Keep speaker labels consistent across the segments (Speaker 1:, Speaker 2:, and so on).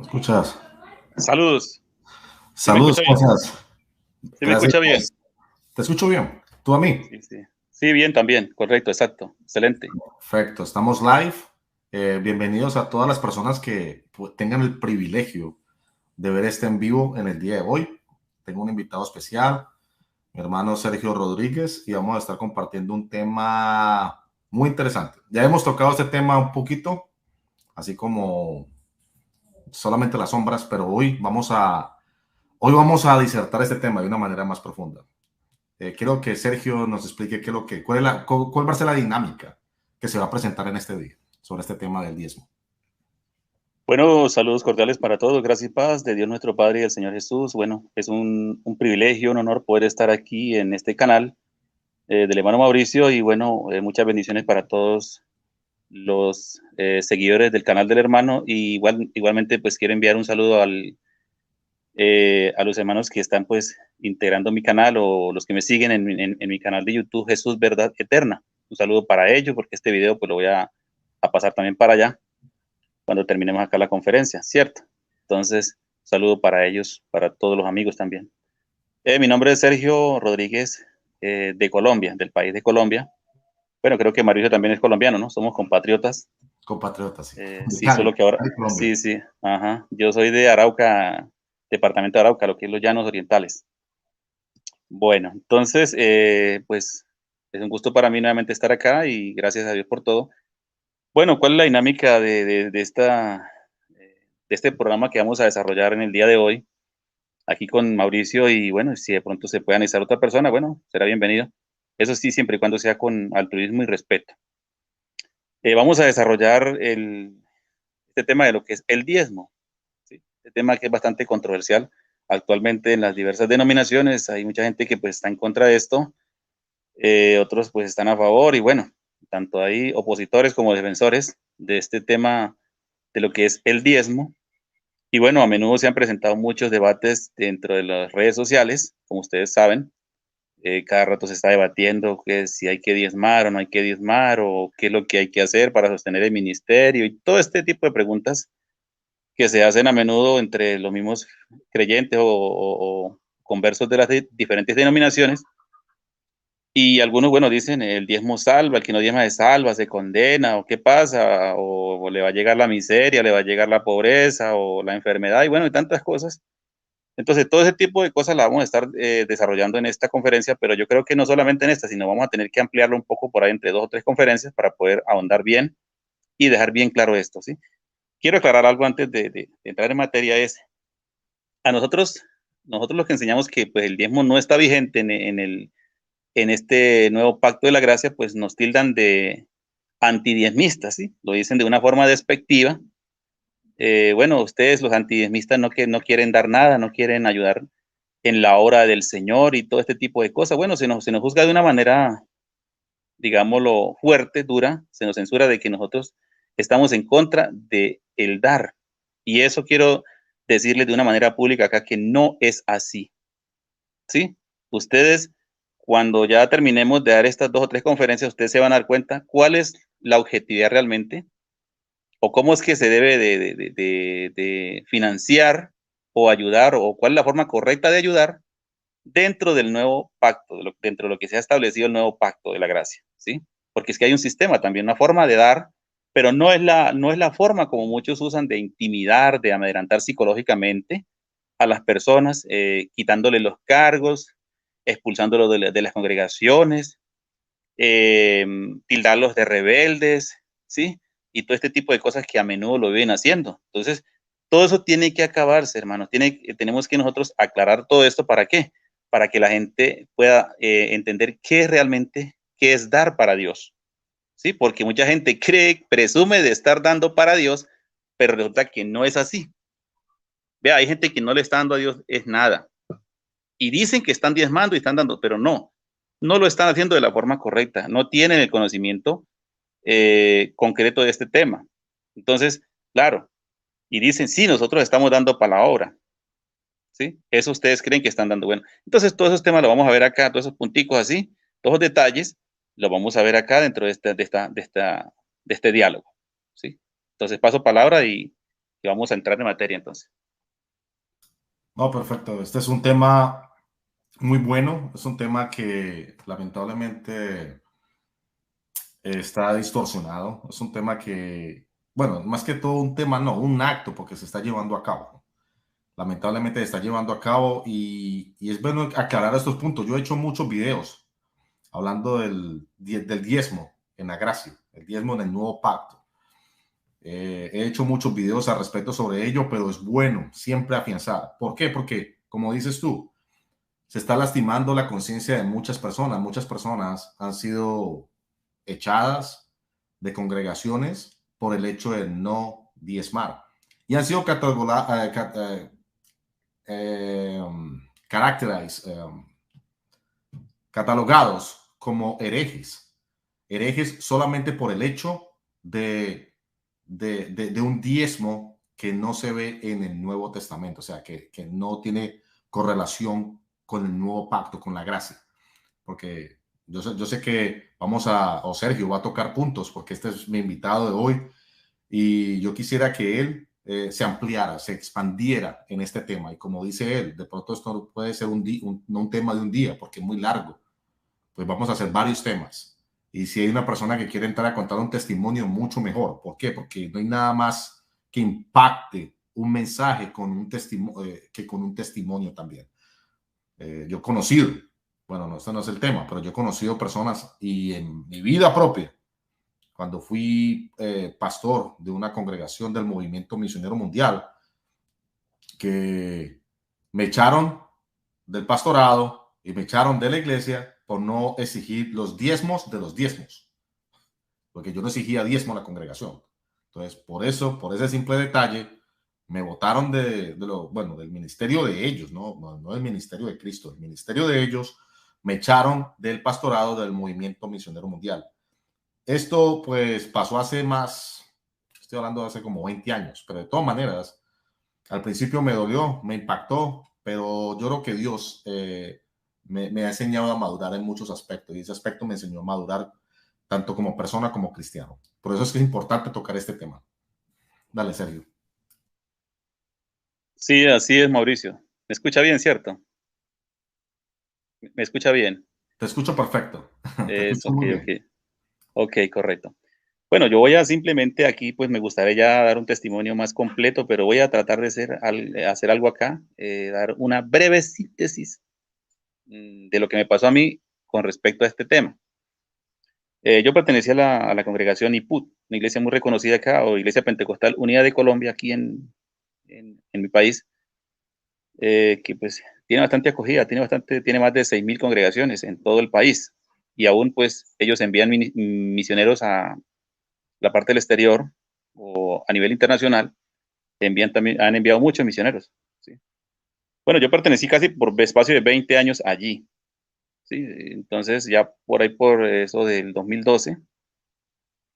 Speaker 1: ¿Escuchas?
Speaker 2: Saludos. ¿Sí me
Speaker 1: Saludos,
Speaker 2: escucha
Speaker 1: ¿cómo
Speaker 2: bien?
Speaker 1: estás?
Speaker 2: ¿Sí me
Speaker 1: Gracias.
Speaker 2: escucha bien?
Speaker 1: Te escucho bien. ¿Tú a mí?
Speaker 2: Sí, sí. Sí, bien también. Correcto, exacto. Excelente.
Speaker 1: Perfecto. Estamos live. Bienvenidos a todas las personas que tengan el privilegio de ver este en vivo en el día de hoy. Tengo un invitado especial, mi hermano Sergio Rodríguez, y vamos a estar compartiendo un tema muy interesante. Ya hemos tocado este tema un poquito, así como solamente las sombras, pero hoy vamos a disertar este tema de una manera más profunda. Quiero que Sergio nos explique cuál va a ser la dinámica que se va a presentar en este día sobre este tema del diezmo.
Speaker 2: Bueno, saludos cordiales para todos. Gracias y paz de Dios nuestro Padre y del Señor Jesús. Bueno, es un privilegio, un honor poder estar aquí en este canal del hermano Mauricio y bueno, muchas bendiciones para todos los seguidores del canal del hermano y igualmente pues quiero enviar un saludo a los hermanos que están pues integrando mi canal o los que me siguen en mi canal de YouTube Jesús Verdad Eterna. Un saludo para ellos porque este video pues lo voy a pasar también para allá cuando terminemos acá la conferencia, ¿cierto? Entonces, saludo para ellos, para todos los amigos también. Mi nombre es Sergio Rodríguez de Colombia, del país de Colombia. Bueno, creo que Mauricio también es colombiano, ¿no? Somos compatriotas.
Speaker 1: Compatriotas, sí. De
Speaker 2: Sí, solo que ahora,
Speaker 1: Cali, Colombia.
Speaker 2: sí, sí, ajá. Yo soy de Arauca, departamento de Arauca, lo que es los Llanos Orientales. Bueno, entonces, pues es un gusto para mí nuevamente estar acá y gracias a Dios por todo. Bueno, ¿cuál es la dinámica de este programa que vamos a desarrollar en el día de hoy? Aquí con Mauricio y bueno, si de pronto se puede analizar otra persona, bueno, será bienvenido. Eso sí, siempre y cuando sea con altruismo y respeto. Vamos a desarrollar este tema de lo que es el diezmo, ¿sí? Este tema que es bastante controversial actualmente en las diversas denominaciones. Hay mucha gente que pues está en contra de esto, otros pues están a favor y bueno, tanto hay opositores como defensores de este tema de lo que es el diezmo. Y bueno, a menudo se han presentado muchos debates dentro de las redes sociales, como ustedes saben. Cada rato se está debatiendo que si hay que diezmar o no hay que diezmar, o qué es lo que hay que hacer para sostener el ministerio, y todo este tipo de preguntas que se hacen a menudo entre los mismos creyentes o conversos de las diferentes denominaciones. Y algunos, bueno, dicen el diezmo salva, el que no diezma es salva, se condena, o qué pasa, o le va a llegar la miseria, le va a llegar la pobreza, o la enfermedad, y bueno, y tantas cosas. Entonces, todo ese tipo de cosas la vamos a estar desarrollando en esta conferencia, pero yo creo que no solamente en esta, sino vamos a tener que ampliarlo un poco por ahí entre 2 o 3 conferencias para poder ahondar bien y dejar bien claro esto, ¿sí? Quiero aclarar algo antes de entrar en materia, es a nosotros los que enseñamos que pues, el diezmo no está vigente en este nuevo pacto de la gracia, pues nos tildan de antidiezmistas, ¿sí? Lo dicen de una forma despectiva. Bueno, ustedes los antidiezmistas no quieren dar nada, no quieren ayudar en la obra del Señor y todo este tipo de cosas. Bueno, se nos juzga de una manera, digámoslo, fuerte, dura, se nos censura de que nosotros estamos en contra de el dar. Y eso quiero decirles de una manera pública acá que no es así, ¿sí? Ustedes, cuando ya terminemos de dar estas 2 o 3 conferencias, ustedes se van a dar cuenta cuál es la objetividad realmente o cómo es que se debe de financiar o ayudar o cuál es la forma correcta de ayudar dentro del nuevo pacto, dentro de lo que se ha establecido el nuevo pacto de la gracia, ¿sí? Porque es que hay un sistema también, una forma de dar, pero no es la forma como muchos usan de intimidar, de amedrentar psicológicamente a las personas, quitándole los cargos, expulsándolos de las congregaciones, tildarlos de rebeldes, ¿sí? Y todo este tipo de cosas que a menudo lo vienen haciendo. Entonces, todo eso tiene que acabarse, hermanos. Tenemos que nosotros aclarar todo esto. ¿Para qué? Para que la gente pueda entender qué realmente, qué es dar para Dios, ¿sí? Porque mucha gente presume de estar dando para Dios, pero resulta que no es así. Vea, hay gente que no le está dando a Dios es nada. Y dicen que están diezmando y están dando, pero no lo están haciendo de la forma correcta. No tienen el conocimiento concreto de este tema. Entonces, claro, y dicen, sí, nosotros estamos dando para la obra, ¿sí? Eso ustedes creen que están dando. Bueno, entonces todos esos temas lo vamos a ver acá, todos esos punticos así, todos los detalles, lo vamos a ver acá dentro de este diálogo, ¿sí? Entonces paso palabra y que vamos a entrar en materia entonces.
Speaker 1: No, perfecto. Este es un tema muy bueno. Es un tema que lamentablemente está distorsionado. Es un tema que, bueno, más que todo un tema, no, un acto, porque se está llevando a cabo. Lamentablemente se está llevando a cabo y es bueno aclarar estos puntos. Yo he hecho muchos videos hablando del diezmo en la gracia, el diezmo en el nuevo pacto. He hecho muchos videos al respecto sobre ello, pero es bueno siempre afianzar. ¿Por qué? Porque, como dices tú, se está lastimando la conciencia de muchas personas. Muchas personas han sido echadas de congregaciones por el hecho de no diezmar y han sido catalogados como herejes. Herejes solamente por el hecho de un diezmo que no se ve en el Nuevo Testamento, o sea, que no tiene correlación con el nuevo pacto, con la gracia. Porque yo sé que o Sergio va a tocar puntos, porque este es mi invitado de hoy, y yo quisiera que él se ampliara, se expandiera en este tema. Y como dice él, de pronto esto no puede ser no un tema de un día, porque es muy largo. Pues vamos a hacer varios temas. Y si hay una persona que quiere entrar a contar un testimonio, mucho mejor. ¿Por qué? Porque no hay nada más que impacte un mensaje con un testimonio que con un testimonio también. Yo he conocido, bueno, no, este no es el tema, pero yo he conocido personas y en mi vida propia, cuando fui pastor de una congregación del Movimiento Misionero Mundial, que me echaron del pastorado y me echaron de la iglesia por no exigir los diezmos de los diezmos, porque yo no exigía diezmo a la congregación. Entonces, por ese simple detalle, me votaron bueno, del ministerio de ellos, no del ministerio de Cristo, el ministerio de ellos, me echaron del pastorado del Movimiento Misionero Mundial. Esto pues pasó estoy hablando de hace como 20 años, pero de todas maneras, al principio me dolió, me impactó, pero yo creo que Dios me ha enseñado a madurar en muchos aspectos y ese aspecto me enseñó a madurar tanto como persona como cristiano. Por eso es que es importante tocar este tema. Dale, Sergio.
Speaker 2: Sí, así es, Mauricio. ¿Me escucha bien, cierto? ¿Me escucha bien?
Speaker 1: Te escucho perfecto. Te
Speaker 2: Es
Speaker 1: escucho
Speaker 2: ok,
Speaker 1: muy bien.
Speaker 2: ok. Ok, correcto. Bueno, yo voy a simplemente aquí, pues me gustaría ya dar un testimonio más completo, pero voy a tratar de hacer algo acá, dar una breve síntesis de lo que me pasó a mí con respecto a este tema. Yo pertenecía a la congregación IPUT, una iglesia muy reconocida acá, o Iglesia Pentecostal Unida de Colombia, aquí en mi país, que pues tiene bastante acogida, tiene más de 6.000 congregaciones en todo el país. Y aún pues ellos envían misioneros a la parte del exterior o a nivel internacional, han enviado muchos misioneros. ¿Sí? Bueno, yo pertenecí casi por espacio de 20 años allí. ¿Sí? Entonces ya por ahí, por eso del 2012,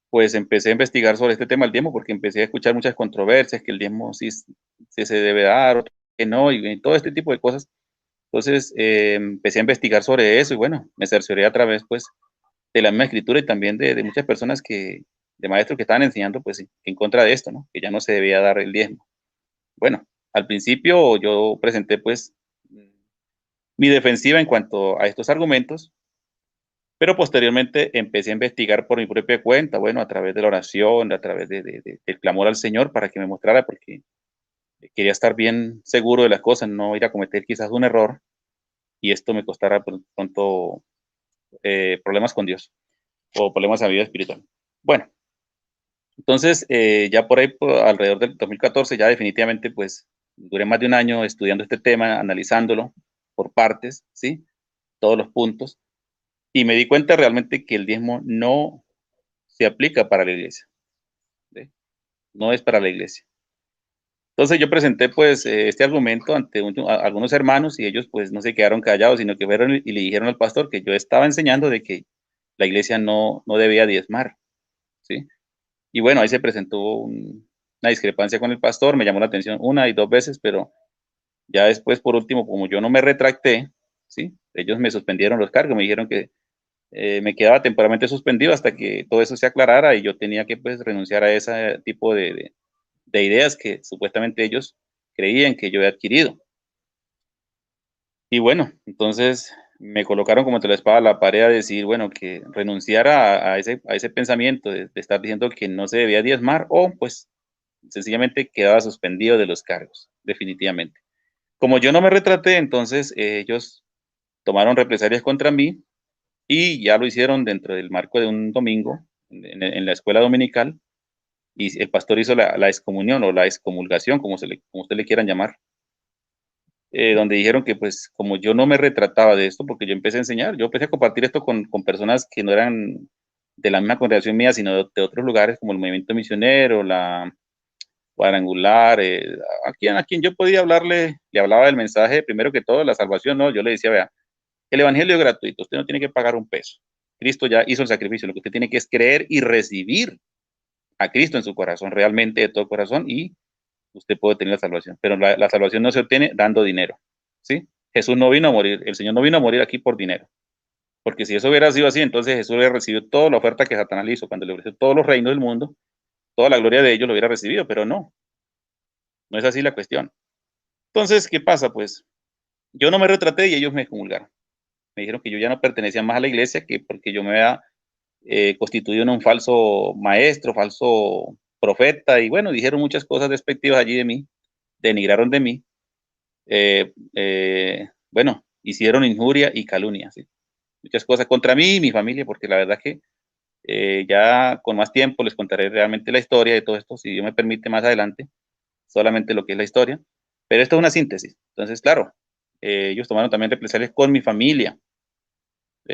Speaker 2: pues empecé a investigar sobre este tema del diezmo, porque empecé a escuchar muchas controversias, que el diezmo sí se debe dar, que no, y todo este tipo de cosas. Entonces empecé a investigar sobre eso y bueno, me cercioré a través pues de la misma escritura y también de muchas personas de maestros que estaban enseñando pues en contra de esto, ¿no? Que ya no se debía dar el diezmo. Bueno, al principio yo presenté pues mi defensiva en cuanto a estos argumentos, pero posteriormente empecé a investigar por mi propia cuenta, bueno, a través de la oración, a través del clamor al Señor para que me mostrara, porque quería estar bien seguro de las cosas, no ir a cometer quizás un error y esto me costara pronto problemas con Dios o problemas a la vida espiritual. Bueno, entonces ya por ahí, alrededor del 2014, ya definitivamente pues duré más de un año estudiando este tema, analizándolo por partes, ¿sí? Todos los puntos, y me di cuenta realmente que el diezmo no se aplica para la iglesia, ¿sí? No es para la iglesia. Entonces yo presenté pues este argumento ante algunos hermanos y ellos pues no se quedaron callados, sino que fueron y le dijeron al pastor que yo estaba enseñando de que la iglesia no debía diezmar, ¿sí? Y bueno, ahí se presentó una discrepancia con el pastor, me llamó la atención una y dos veces, pero ya después, por último, como yo no me retracté, ¿sí? Ellos me suspendieron los cargos, me dijeron que me quedaba temporalmente suspendido hasta que todo eso se aclarara y yo tenía que pues renunciar a ese tipo de ideas que supuestamente ellos creían que yo había adquirido. Y bueno, entonces me colocaron como entre la espada a la pared a decir, bueno, que renunciara a ese pensamiento de estar diciendo que no se debía diezmar, o pues sencillamente quedaba suspendido de los cargos, definitivamente. Como yo no me retraté, entonces ellos tomaron represalias contra mí y ya lo hicieron dentro del marco de un domingo en la escuela dominical, y el pastor hizo la excomunión o la excomulgación, como usted le quieran llamar, donde dijeron que pues como yo no me retrataba de esto, porque yo empecé a enseñar, yo empecé a compartir esto con personas que no eran de la misma congregación mía, sino de otros lugares como el movimiento misionero, la cuadrangular, a quien yo podía hablarle, le hablaba del mensaje, primero que todo, la salvación, ¿no? Yo le decía, vea, el evangelio es gratuito, usted no tiene que pagar un peso. Cristo ya hizo el sacrificio, lo que usted tiene que es creer y recibir a Cristo en su corazón, realmente de todo corazón, y usted puede tener la salvación. Pero la salvación no se obtiene dando dinero, ¿sí? Jesús no vino a morir, el Señor no vino a morir aquí por dinero. Porque si eso hubiera sido así, entonces Jesús hubiera recibido toda la oferta que Satanás le hizo. Cuando le ofreció todos los reinos del mundo, toda la gloria de ellos lo hubiera recibido, pero no, no es así la cuestión. Entonces, ¿qué pasa? Pues yo no me retraté y ellos me excomulgaron. Me dijeron que yo ya no pertenecía más a la iglesia, que porque yo me había constituido en un falso maestro, falso profeta, y bueno, dijeron muchas cosas despectivas allí de mí, denigraron de mí, bueno, hicieron injuria y calumnia, ¿sí? Muchas cosas contra mí y mi familia, porque la verdad que ya con más tiempo les contaré realmente la historia de todo esto, si Dios me permite más adelante, solamente lo que es la historia, pero esto es una síntesis. Entonces, claro, ellos tomaron también represalias con mi familia.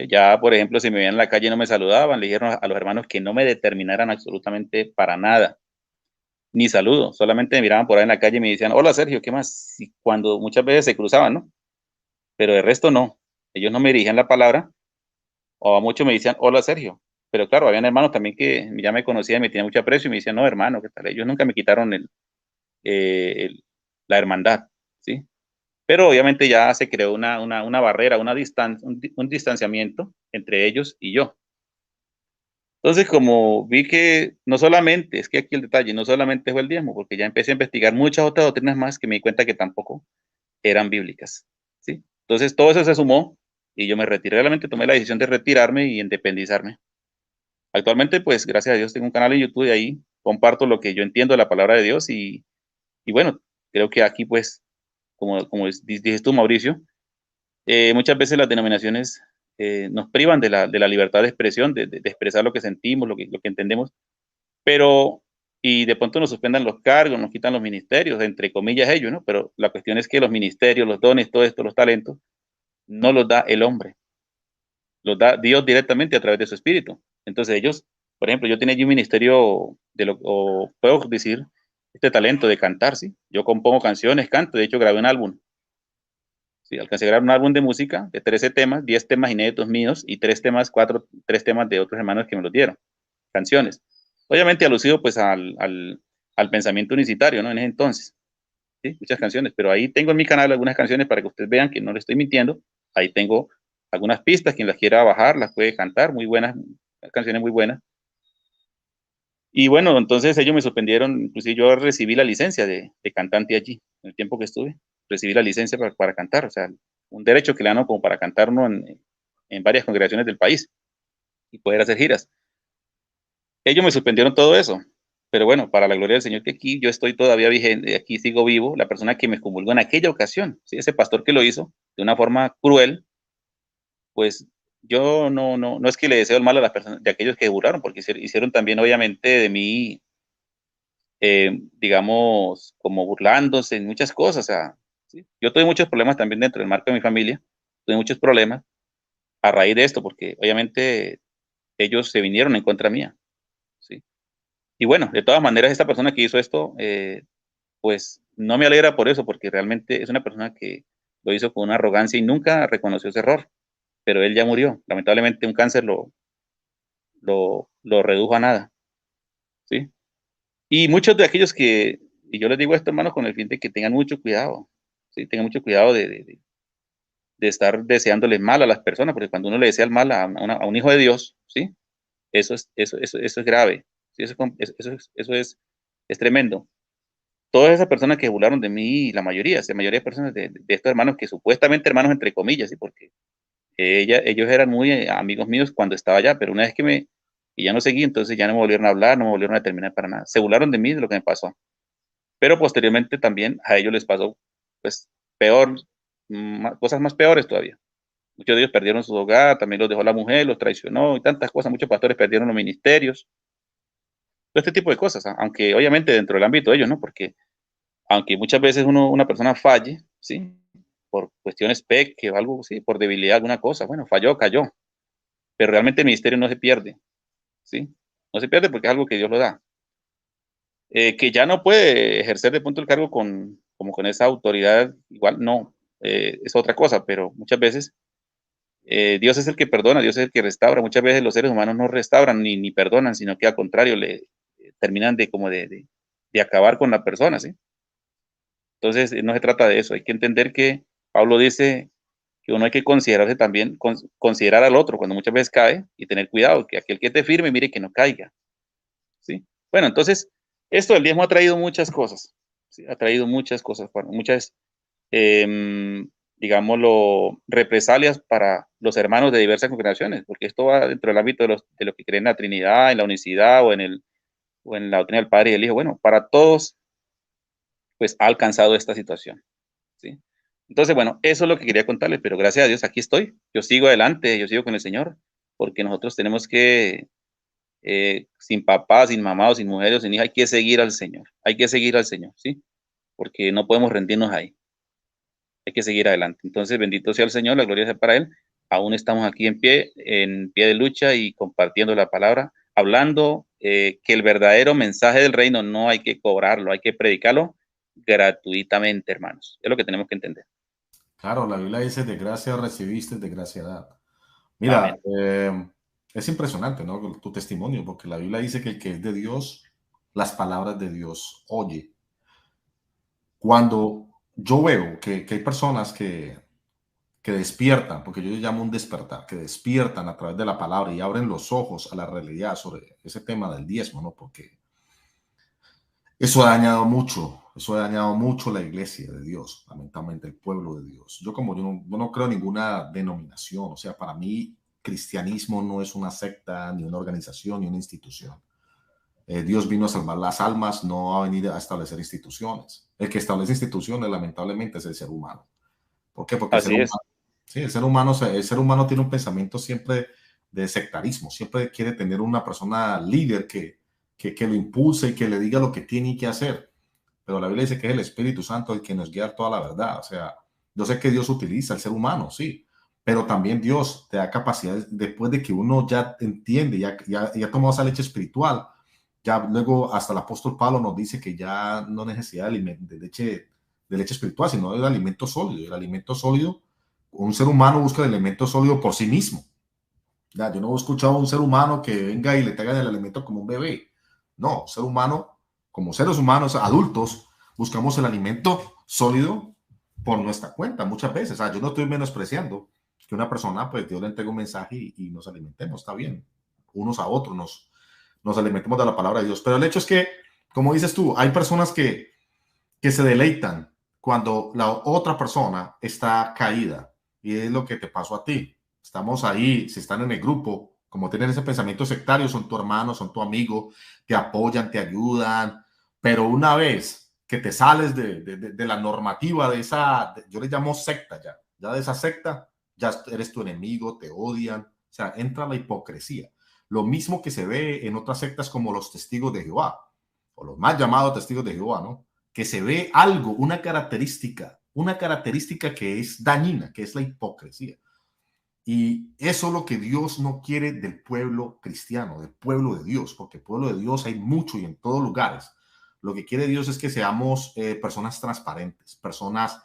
Speaker 2: Ya, por ejemplo, si me veían en la calle y no me saludaban, le dijeron a los hermanos que no me determinaran absolutamente para nada, ni saludo, solamente me miraban por ahí en la calle y me decían, hola Sergio, ¿qué más? Y cuando muchas veces se cruzaban, ¿no? Pero de resto no, ellos no me dirigían la palabra, o a muchos me decían, hola Sergio, pero claro, habían hermanos también que ya me conocían, me tenían mucho aprecio y me decían, no hermano, ¿qué tal? Ellos nunca me quitaron la hermandad, ¿sí? Pero obviamente ya se creó una barrera, un distanciamiento entre ellos y yo. Entonces, como vi que no solamente, es que aquí el detalle, no solamente fue el diezmo, porque ya empecé a investigar muchas otras doctrinas más que me di cuenta que tampoco eran bíblicas, ¿sí? Entonces, todo eso se sumó y yo me retiré, realmente tomé la decisión de retirarme y independizarme. Actualmente, pues, gracias a Dios, tengo un canal en YouTube y ahí comparto lo que yo entiendo de la palabra de Dios y bueno, creo que aquí, pues, como dices tú, Mauricio, muchas veces las denominaciones nos privan de la libertad de expresión, de expresar lo que sentimos, lo que entendemos, pero, y de pronto nos suspendan los cargos, nos quitan los ministerios, entre comillas ellos, ¿no? Pero la cuestión es que los ministerios, los dones, todo esto, los talentos, no los da el hombre, los da Dios directamente a través de su espíritu. Entonces ellos, por ejemplo, yo tenía allí un ministerio o puedo decir, este talento de cantar, ¿sí? Yo compongo canciones, canto, de hecho grabé un álbum. Sí, alcancé a grabar un álbum de música de 13 temas, 10 temas inéditos míos y 3 temas de otros hermanos que me los dieron, canciones. Obviamente alusivo pues al pensamiento unicitario, ¿no? En ese entonces, ¿sí? Muchas canciones, pero ahí tengo en mi canal algunas canciones para que ustedes vean que no le estoy mintiendo. Ahí tengo algunas pistas, quien las quiera bajar, las puede cantar, muy buenas, canciones muy buenas. Y bueno, entonces ellos me suspendieron, inclusive yo recibí la licencia de cantante allí, en el tiempo que estuve, recibí la licencia para cantar, o sea, un derecho que le dan como para cantar uno en varias congregaciones del país y poder hacer giras. Ellos me suspendieron todo eso, pero bueno, para la gloria del Señor que aquí yo estoy todavía vigente, aquí sigo vivo, la persona que me comulgó en aquella ocasión, ¿sí? Ese pastor que lo hizo de una forma cruel, pues yo no es que le deseo el mal a las personas, de aquellos que juraron, porque hicieron también obviamente de mí digamos, como burlándose en muchas cosas. O sea, ¿sí? Yo tuve muchos problemas también dentro del marco de mi familia, tuve muchos problemas a raíz de esto, porque obviamente ellos se vinieron en contra mía, ¿sí? Y bueno, de todas maneras, esta persona que hizo esto, pues no me alegra por eso, porque realmente es una persona que lo hizo con una arrogancia y nunca reconoció ese error, pero él ya murió. Lamentablemente un cáncer lo redujo a nada, ¿sí? Y muchos de aquellos y yo les digo esto, hermanos, con el fin de que tengan mucho cuidado, ¿sí? Tengan mucho cuidado de estar deseándoles mal a las personas, porque cuando uno le desea el mal a un hijo de Dios, ¿sí? Eso es grave, ¿sí? Eso es tremendo. todas esas personas que burlaron de mí, la mayoría de personas de estos hermanos que supuestamente hermanos entre comillas, ¿sí? Porque ellos eran muy amigos míos cuando estaba allá, pero una vez que ya no seguí, entonces ya no me volvieron a hablar, no me volvieron a terminar para nada. Se burlaron de mí, de lo que me pasó. Pero posteriormente también a ellos les pasó, pues, peor, cosas más peores todavía. Muchos de ellos perdieron su hogar, también los dejó la mujer, los traicionó y tantas cosas. Muchos pastores perdieron los ministerios, todo este tipo de cosas, aunque obviamente dentro del ámbito de ellos, ¿no? Porque aunque muchas veces una persona falle, ¿sí? Por cuestiones peque o algo así, por debilidad, alguna cosa, bueno, falló, cayó, pero realmente el ministerio no se pierde, ¿sí? No se pierde porque es algo que Dios lo da. Que ya no puede ejercer de punto el cargo como con esa autoridad, igual no, es otra cosa, pero muchas veces Dios es el que perdona, Dios es el que restaura. Muchas veces los seres humanos no restauran ni perdonan, sino que al contrario, le terminan de como de acabar con la persona, ¿sí? Entonces, no se trata de eso. Hay que entender que Pablo dice que uno hay que considerarse también, considerar al otro cuando muchas veces cae y tener cuidado, que aquel que esté firme, mire que no caiga, ¿sí? Bueno, entonces, esto del diezmo ha traído muchas cosas, ¿sí? Ha traído muchas cosas, muchas, digámoslo, represalias para los hermanos de diversas congregaciones, porque esto va dentro del ámbito de lo que creen en la Trinidad, en la unicidad o en la doctrina del Padre y del Hijo. Bueno, para todos, pues ha alcanzado esta situación, ¿sí? Entonces, bueno, eso es lo que quería contarles, pero gracias a Dios aquí estoy. Yo sigo adelante, yo sigo con el Señor, porque nosotros tenemos que, sin papá, sin mamá, o sin mujer o sin hija, hay que seguir al Señor, hay que seguir al Señor, ¿sí? Porque no podemos rendirnos ahí, hay que seguir adelante. Entonces, bendito sea el Señor, la gloria sea para Él. Aún estamos aquí en pie de lucha y compartiendo la palabra, hablando que el verdadero mensaje del reino no hay que cobrarlo, hay que predicarlo gratuitamente, hermanos. Es lo que tenemos que entender.
Speaker 1: Claro, la Biblia dice, de gracia recibiste, de gracia da. Mira,
Speaker 2: Amén.
Speaker 1: es impresionante, ¿no? Tu testimonio, porque la Biblia dice que el que es de Dios, las palabras de Dios oye. Cuando yo veo que hay personas que despiertan, porque yo le llamo un despertar, que despiertan a través de la palabra y abren los ojos a la realidad sobre ese tema del diezmo, ¿no? Porque eso ha dañado mucho, eso ha dañado mucho la iglesia de Dios, lamentablemente el pueblo de Dios. Yo no creo en ninguna denominación, o sea, para mí cristianismo no es una secta, ni una organización, ni una institución. Dios vino a salvar las almas, no ha venido a establecer instituciones. El que establece instituciones, lamentablemente, es el ser humano. ¿Por qué? Porque
Speaker 2: Así es.
Speaker 1: sí, el ser humano tiene un pensamiento siempre de sectarismo, siempre quiere tener una persona líder que lo impulse y que le diga lo que tiene que hacer. Pero la Biblia dice que es el Espíritu Santo el que nos guía toda la verdad. O sea, yo sé que Dios utiliza al ser humano, sí, pero también Dios te da capacidad después de que uno ya entiende, ya tomó esa leche espiritual. Ya luego hasta el apóstol Pablo nos dice que ya no necesita de leche espiritual, sino del alimento sólido. El alimento sólido, un ser humano busca el alimento sólido por sí mismo. Ya, yo no he escuchado a un ser humano que venga y le traiga el alimento como un bebé. No, ser humano, como seres humanos adultos, buscamos el alimento sólido por nuestra cuenta muchas veces. O sea, yo no estoy menospreciando que una persona, pues Dios le entregue un mensaje y nos alimentemos, está bien. Unos a otros nos alimentemos de la palabra de Dios. Pero el hecho es que, como dices tú, hay personas que se deleitan cuando la otra persona está caída. Y es lo que te pasó a ti. Estamos ahí, si están en el grupo, como tienen ese pensamiento sectario, son tu hermano, son tu amigo, te apoyan, te ayudan. Pero una vez que te sales de la normativa de esa, yo le llamo secta ya de esa secta, ya eres tu enemigo, te odian. O sea, entra la hipocresía. Lo mismo que se ve en otras sectas como los testigos de Jehová, o los más llamados testigos de Jehová, ¿no? Que se ve algo, una característica que es dañina, que es la hipocresía. Y eso es lo que Dios no quiere del pueblo cristiano, del pueblo de Dios, porque el pueblo de Dios hay mucho y en todos lugares. Lo que quiere Dios es que seamos personas transparentes, personas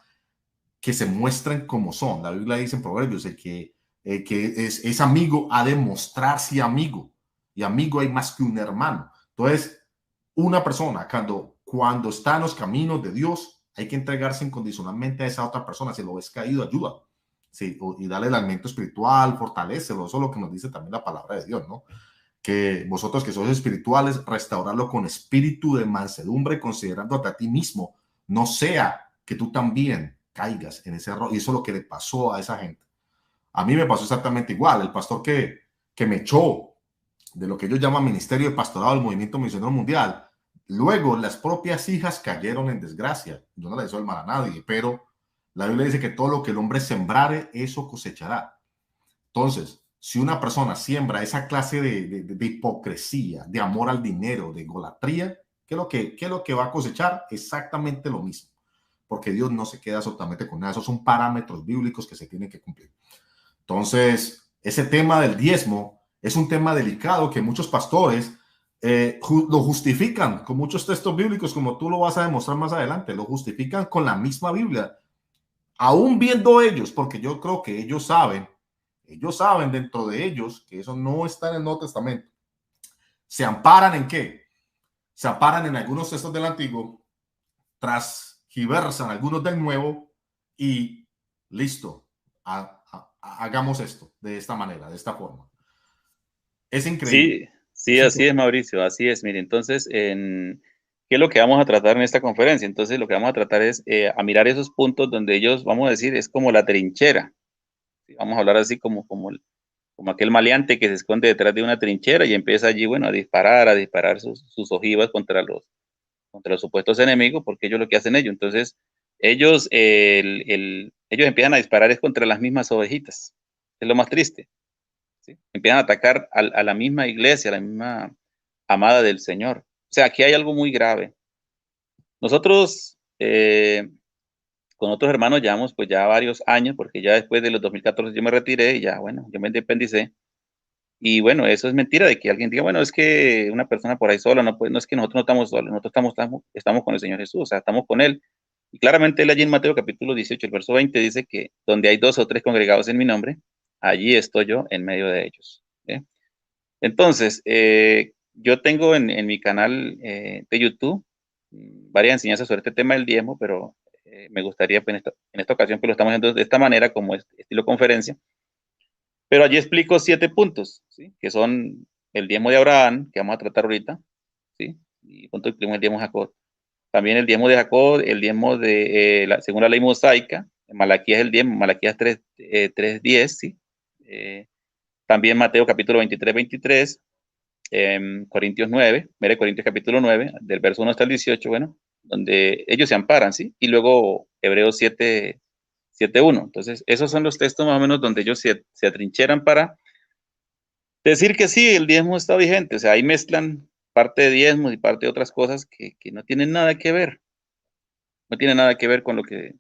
Speaker 1: que se muestren como son. La Biblia dice en Proverbios, el que es amigo ha de mostrarse amigo, y amigo hay más que un hermano. Entonces, una persona cuando está en los caminos de Dios, hay que entregarse incondicionalmente a esa otra persona. Si lo ves caído, ayuda. Sí, y darle el alimento espiritual, fortalecelo. Eso es lo que nos dice también la palabra de Dios, ¿no? que vosotros que sois espirituales, restaurarlo con espíritu de mansedumbre, considerándote a ti mismo, no sea que tú también caigas en ese error. Y eso es lo que le pasó a esa gente. A mí me pasó exactamente igual. El pastor que me echó de lo que ellos llaman Ministerio de Pastorado del Movimiento Misionero Mundial, luego las propias hijas cayeron en desgracia. Yo no le deseo el mal a nadie, pero la Biblia dice que todo lo que el hombre sembrare, eso cosechará. Entonces, si una persona siembra esa clase de hipocresía, de amor al dinero, de egolatría, ¿qué es lo que va a cosechar? Exactamente lo mismo, porque Dios no se queda absolutamente con nada. Esos son parámetros bíblicos que se tienen que cumplir. Entonces, ese tema del diezmo es un tema delicado que muchos pastores lo justifican con muchos textos bíblicos, como tú lo vas a demostrar más adelante, lo justifican con la misma Biblia, aún viendo ellos, porque yo creo que ellos saben dentro de ellos que eso no está en el Nuevo Testamento. ¿Se amparan en qué? Se amparan en algunos textos del Antiguo, transgiversan algunos del Nuevo y listo, hagamos esto de esta manera, de esta forma. Es increíble.
Speaker 2: Sí, sí, así es, Mauricio, así es. Mire, entonces, ¿qué es lo que vamos a tratar en esta conferencia? Entonces, lo que vamos a tratar es a mirar esos puntos donde ellos, vamos a decir, es como la trinchera. ¿Sí? Vamos a hablar así como aquel maleante que se esconde detrás de una trinchera y empieza allí, bueno, a disparar sus ojivas contra los supuestos enemigos, porque ellos lo que hacen ellos. Entonces, ellos empiezan a disparar es contra las mismas ovejitas. Es lo más triste. ¿Sí? Empiezan a atacar a la misma iglesia, a la misma amada del Señor. O sea, aquí hay algo muy grave. Nosotros, con otros hermanos, llevamos pues ya varios años, porque ya después de los 2014 yo me retiré y ya, bueno, yo me independicé. Y bueno, eso es mentira de que alguien diga, bueno, es que una persona por ahí sola, no es que nosotros no estamos solos, nosotros estamos con el Señor Jesús, o sea, estamos con Él. Y claramente él allí en Mateo capítulo 18, el verso 20 dice que donde hay 2 o 3 congregados en mi nombre, allí estoy yo en medio de ellos. ¿Eh? Entonces, yo tengo en mi canal de YouTube varias enseñanzas sobre este tema del diezmo, pero me gustaría pues, en esta ocasión que lo estamos haciendo de esta manera, como estilo conferencia, pero allí explico 7 puntos, ¿sí? Que son el diezmo de Abraham, que vamos a tratar ahorita, ¿sí? Y punto el diezmo de Jacob. También el diezmo de Jacob, el diezmo según la ley mosaica, Malaquías el diezmo, Malaquías 3:10, ¿sí? También Mateo capítulo 23, Corintios 9, mire Corintios capítulo 9, del verso 1 hasta el 18, bueno, donde ellos se amparan, ¿sí? Y luego Hebreos 7:1. Entonces, esos son los textos más o menos donde ellos se atrincheran para decir que sí, el diezmo está vigente. O sea, ahí mezclan parte de diezmos y parte de otras cosas que no tienen nada que ver. No tienen nada que ver con lo que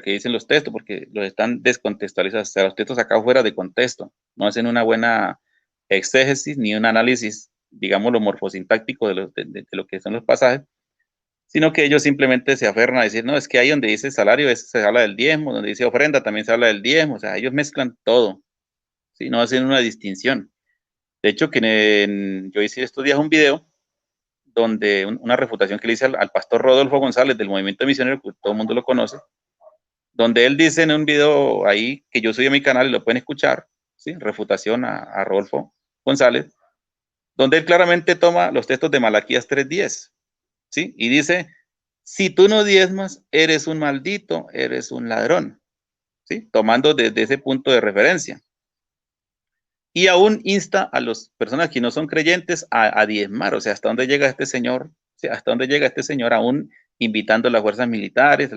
Speaker 2: dicen los textos, porque los están descontextualizando. O sea, los textos acá fuera de contexto. No hacen una buena exégesis ni un análisis, digamos, lo morfosintáctico de lo que son los pasajes, sino que ellos simplemente se aferran a decir, no, es que ahí donde dice salario se habla del diezmo, donde dice ofrenda también se habla del diezmo. O sea, ellos mezclan todo, ¿sí? No hacen una distinción. De hecho, yo hice estos días un video donde una refutación que le hice al pastor Rodolfo González del Movimiento Misionero, que todo el mundo lo conoce, donde él dice en un video ahí que yo subí a mi canal y lo pueden escuchar, ¿sí? Refutación a Rodolfo González, donde él claramente toma los textos de Malaquías 3:10, ¿sí? Y dice, si tú no diezmas, eres un maldito, eres un ladrón, ¿sí? Tomando desde ese punto de referencia. Y aún insta a las personas que no son creyentes a diezmar, o sea, hasta dónde llega este señor, ¿sí? Hasta dónde llega este señor aún invitando a las fuerzas militares, a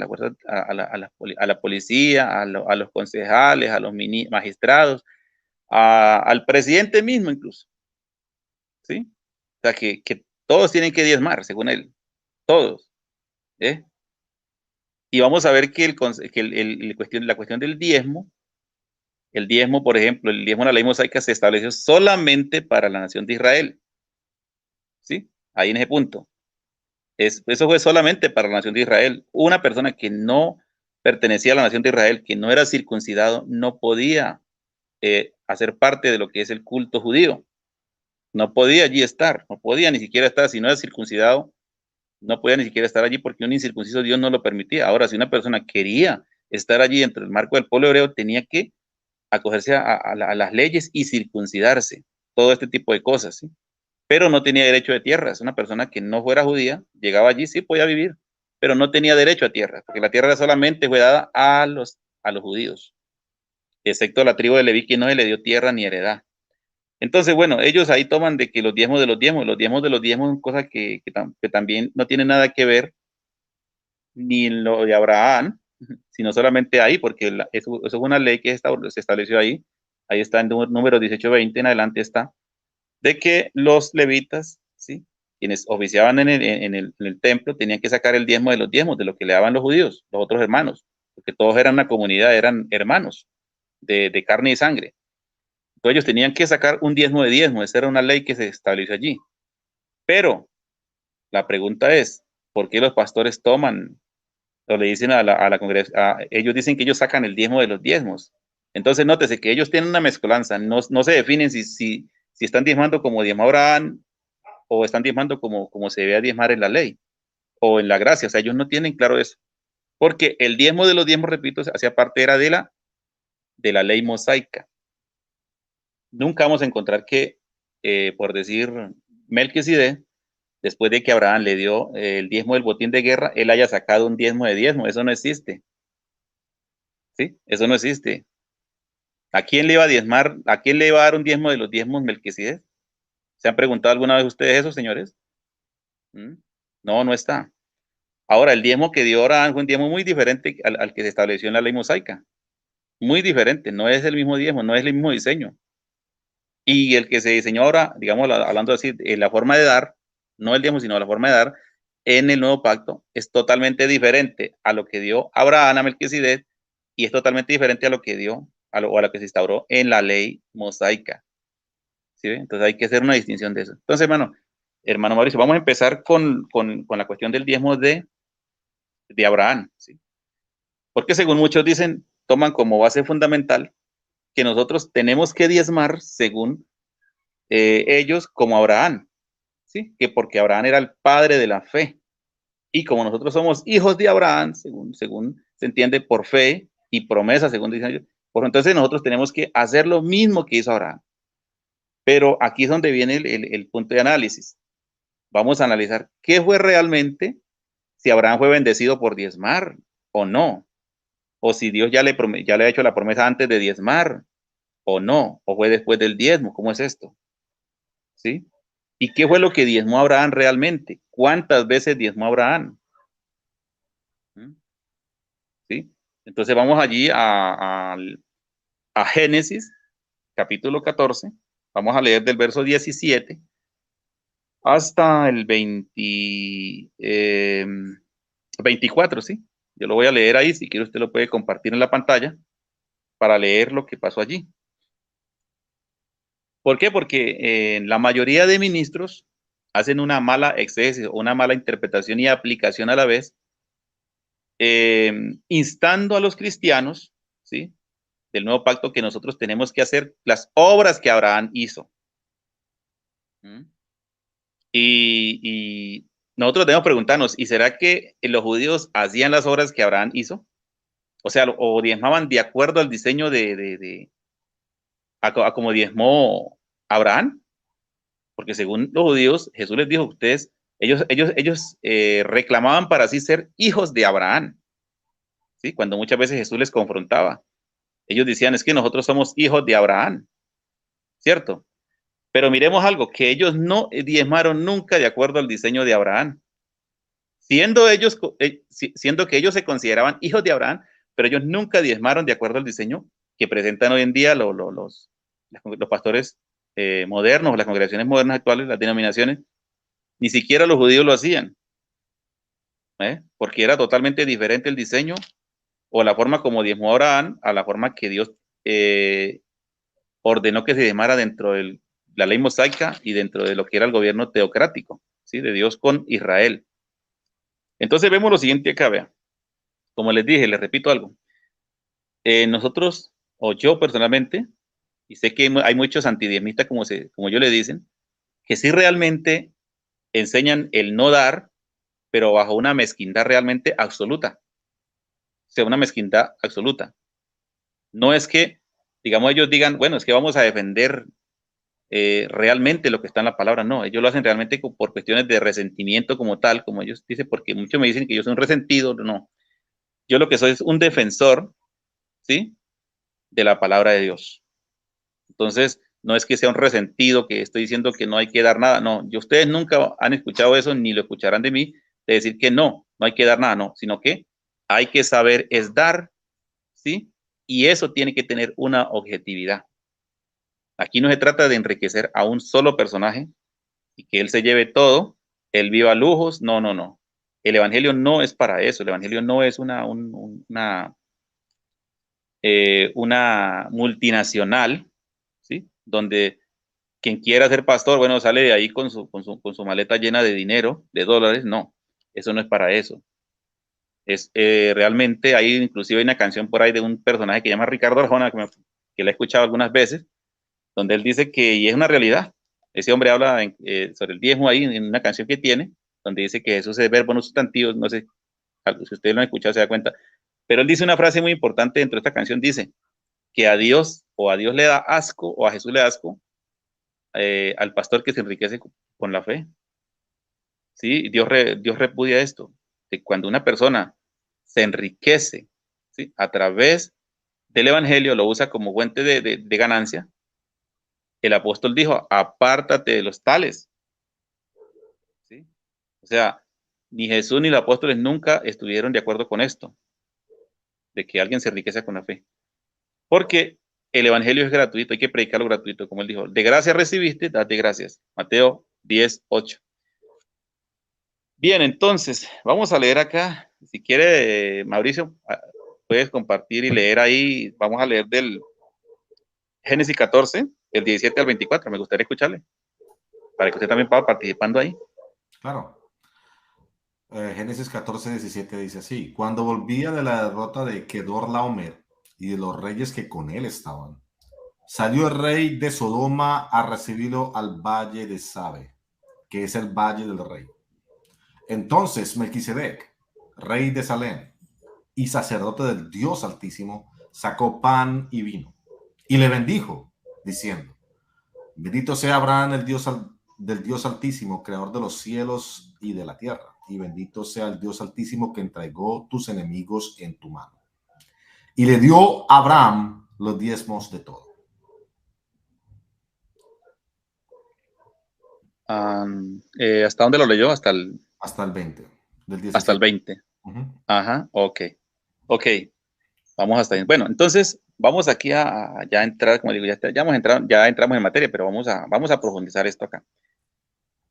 Speaker 2: la policía, a los concejales, a los magistrados, al presidente mismo incluso, ¿sí? O sea, que todos tienen que diezmar, según él, todos, ¿eh? Y vamos a ver que la cuestión del diezmo, el diezmo, por ejemplo, el diezmo de la ley mosaica se estableció solamente para la nación de Israel, ¿sí? Ahí en ese punto. Eso fue solamente para la nación de Israel. Una persona que no pertenecía a la nación de Israel, que no era circuncidado, no podía hacer parte de lo que es el culto judío. No podía allí estar, no podía ni siquiera estar, si no era circuncidado, no podía ni siquiera estar allí porque un incircunciso Dios no lo permitía. Ahora, si una persona quería estar allí entre el marco del pueblo hebreo, tenía que acogerse a las leyes y circuncidarse. todo este tipo de cosas, ¿sí? Pero no tenía derecho de tierra. Es una persona que no fuera judía, llegaba allí, sí podía vivir, pero no tenía derecho a tierra, porque la tierra solamente fue dada a los judíos, excepto a la tribu de Leví, que no se le dio tierra ni heredad. Entonces, bueno, ellos ahí toman de que los diezmos de los diezmos, cosas que también no tienen nada que ver ni en lo de Abraham, sino solamente ahí, porque eso es una ley que se estableció ahí está en número 18:20 en adelante está, de que los levitas, ¿sí? Quienes oficiaban en el templo, tenían que sacar el diezmo de los diezmos, de lo que le daban los judíos, los otros hermanos, porque todos eran una comunidad, eran hermanos de carne y sangre. Entonces ellos tenían que sacar un diezmo de diezmo, esa era una ley que se estableció allí. Pero la pregunta es, ¿por qué los pastores toman o le dicen a la congregación, ellos dicen que ellos sacan el diezmo de los diezmos? Entonces nótese que ellos tienen una mezcolanza, no se definen si están diezmando como diezmó Abraham o están diezmando como se debe diezmar en la ley o en la gracia. O sea, ellos no tienen claro eso. Porque el diezmo de los diezmos, repito, hacía parte era de la ley mosaica. Nunca vamos a encontrar que, por decir, Melquisedec, después de que Abraham le dio el diezmo del botín de guerra, él haya sacado un diezmo de diezmo. Eso no existe. ¿Sí? Eso no existe. ¿A quién le iba a diezmar? ¿A quién le iba a dar un diezmo de los diezmos Melquisedec? ¿Se han preguntado alguna vez ustedes eso, señores? ¿Mm? No, no está. Ahora, el diezmo que dio Abraham fue un diezmo muy diferente al que se estableció en la ley mosaica. Muy diferente. No es el mismo diezmo, no es el mismo diseño. Y el que se diseñó ahora, digamos, hablando así, la forma de dar, no el diezmo, sino la forma de dar en el nuevo pacto, es totalmente diferente a lo que dio Abraham a Melquisedec y es totalmente diferente a lo que dio, a lo que se instauró en la ley mosaica. ¿Sí? Entonces hay que hacer una distinción de eso. Entonces, hermano Mauricio, vamos a empezar con la cuestión del diezmo de Abraham. ¿Sí? Porque según muchos dicen, toman como base fundamental que nosotros tenemos que diezmar según ellos como Abraham, ¿sí? Que porque Abraham era el padre de la fe. Y como nosotros somos hijos de Abraham, según se entiende por fe y promesa, según dicen ellos, pues entonces nosotros tenemos que hacer lo mismo que hizo Abraham. Pero aquí es donde viene el punto de análisis. Vamos a analizar qué fue realmente, si Abraham fue bendecido por diezmar o no, o si Dios ya le ha hecho la promesa antes de diezmar o no, o fue después del diezmo. ¿Cómo es esto? ¿Sí? ¿Y qué fue lo que diezmó Abraham realmente? ¿Cuántas veces diezmó Abraham? ¿Sí? Entonces vamos allí a Génesis, capítulo 14. Vamos a leer del verso 17 hasta el 24, ¿sí? Yo lo voy a leer ahí, si quiere usted lo puede compartir en la pantalla para leer lo que pasó allí. ¿Por qué? Porque la mayoría de ministros hacen una mala exégesis, una mala interpretación y aplicación a la vez, instando a los cristianos, ¿sí? Del nuevo pacto, que nosotros tenemos que hacer las obras que Abraham hizo. Y nosotros debemos preguntarnos, ¿y será que los judíos hacían las obras que Abraham hizo? O sea, o diezmaban de acuerdo al diseño a como diezmó Abraham, porque según los judíos, Jesús les dijo, ellos reclamaban para sí ser hijos de Abraham, ¿sí? Cuando muchas veces Jesús les confrontaba. Ellos decían, es que nosotros somos hijos de Abraham, ¿cierto? Pero miremos algo, que ellos no diezmaron nunca de acuerdo al diseño de Abraham, siendo que ellos se consideraban hijos de Abraham, pero ellos nunca diezmaron de acuerdo al diseño que presentan hoy en día los pastores modernos, las congregaciones modernas actuales, las denominaciones. Ni siquiera los judíos lo hacían, porque era totalmente diferente el diseño o la forma como diezmó Abraham a la forma que Dios ordenó que se diezmara dentro de la ley mosaica y dentro de lo que era el gobierno teocrático, ¿sí? De Dios con Israel. Entonces vemos lo siguiente acá, vean. Como les dije, les repito algo. Nosotros, o yo personalmente, y sé que hay muchos antidiezmistas, como ellos le dicen, que sí realmente enseñan el no dar, pero bajo una mezquindad realmente absoluta. O sea, una mezquindad absoluta. No es que, digamos, ellos digan, bueno, es que vamos a defender realmente lo que está en la palabra, no, ellos lo hacen realmente por cuestiones de resentimiento como tal, como ellos dicen, porque muchos me dicen que yo soy un resentido, no, yo lo que soy es un defensor, ¿sí? De la palabra de Dios. Entonces, no es que sea un resentido que estoy diciendo que no hay que dar nada, no, ustedes nunca han escuchado eso, ni lo escucharán de mí, de decir que no hay que dar nada, no, sino que hay que saber es dar, ¿sí? Y eso tiene que tener una objetividad. Aquí no se trata de enriquecer a un solo personaje y que él se lleve todo, él viva lujos, no, no, no. El evangelio no es para eso, el evangelio no es una multinacional, ¿sí? Donde quien quiera ser pastor, bueno, sale de ahí con su maleta llena de dinero, de dólares, no, eso no es para eso. Es realmente, hay inclusive una canción por ahí de un personaje que se llama Ricardo Arjona, que la he escuchado algunas veces, donde él dice que, y es una realidad, ese hombre habla sobre el diezmo ahí en una canción que tiene, donde dice que Jesús es verbo no sustantivo, no sé, si ustedes lo han escuchado se da cuenta, pero él dice una frase muy importante dentro de esta canción, dice que a Dios le da asco o a Jesús le da asco al pastor que se enriquece con la fe. ¿Sí? Dios repudia esto, de cuando una persona se enriquece, ¿sí? A través del evangelio, lo usa como fuente de ganancia. El apóstol dijo, apártate de los tales. ¿Sí? O sea, ni Jesús ni los apóstoles nunca estuvieron de acuerdo con esto, de que alguien se enriquece con la fe. Porque el evangelio es gratuito, hay que predicarlo gratuito, como él dijo. De gracia recibiste, date gracias. Mateo 10:8. Bien, entonces, vamos a leer acá. Si quiere, Mauricio, puedes compartir y leer ahí. Vamos a leer del Génesis 14, del 17 al 24. Me gustaría escucharle, para que usted también vaya participando ahí.
Speaker 1: Claro. Génesis 14:17 dice así: Cuando volvía de la derrota de Kedorlaomer y de los reyes que con él estaban, salió el rey de Sodoma a recibirlo al valle de Sabe, que es el valle del rey. Entonces Melquisedec, rey de Salem y sacerdote del Dios Altísimo, sacó pan y vino y le bendijo, diciendo: Bendito sea Abraham, el Dios del Dios Altísimo, creador de los cielos y de la tierra, y bendito sea el Dios Altísimo que entregó tus enemigos en tu mano. Y le dio a Abraham los diezmos de todo.
Speaker 2: ¿Hasta dónde lo leyó?
Speaker 1: Hasta el 20. Del 17.
Speaker 2: Hasta el 20. Ajá, ok. Ok, vamos hasta ahí. Bueno, entonces vamos aquí a ya entrar, como digo, ya entramos en materia, pero vamos a profundizar esto acá.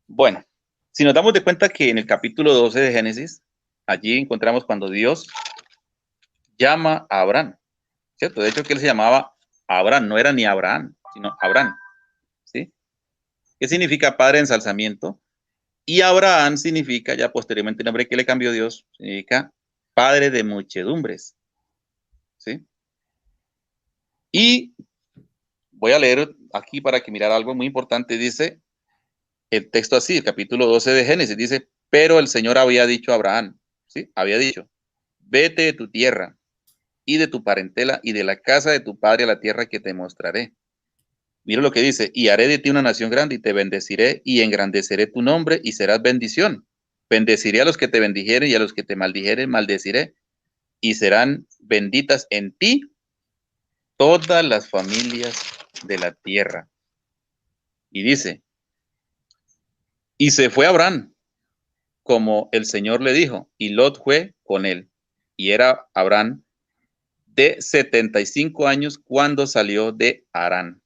Speaker 2: Bueno, si nos damos de cuenta que en el capítulo 12 de Génesis, allí encontramos cuando Dios llama a Abraham, ¿cierto? De hecho, que él se llamaba Abraham, no era ni Abraham, sino Abraham, ¿sí? ¿Qué significa padre de ensalzamiento? Y Abraham significa, ya posteriormente el nombre que le cambió Dios, significa padre de muchedumbres, ¿sí? Y voy a leer aquí para que mirar algo muy importante, dice el texto así, el capítulo 12 de Génesis, dice, pero el Señor había dicho a Abraham, ¿sí? Había dicho, vete de tu tierra y de tu parentela y de la casa de tu padre a la tierra que te mostraré. Mira lo que dice, y haré de ti una nación grande y te bendeciré y engrandeceré tu nombre y serás bendición. Bendeciré a los que te bendijeren y a los que te maldijeren maldeciré y serán benditas en ti todas las familias de la tierra. Y dice, y se fue Abraham como el Señor le dijo, y Lot fue con él. Y era Abraham de 75 años cuando salió de Harán.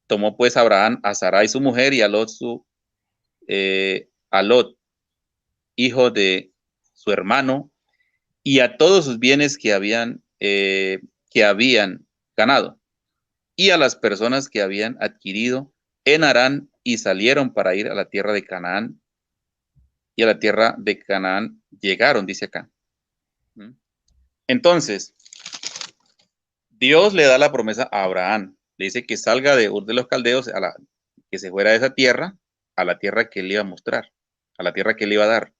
Speaker 2: Tomó pues Abraham a Sarai su mujer y a Lot hijo de su hermano, y a todos sus bienes que habían ganado, y a las personas que habían adquirido en Harán, y salieron para ir a la tierra de Canaán, y a la tierra de Canaán llegaron, dice acá. Entonces, Dios le da la promesa a Abraham, le dice que salga de Ur de los Caldeos, que se fuera de esa tierra, a la tierra que él iba a mostrar, a la tierra que él iba a dar.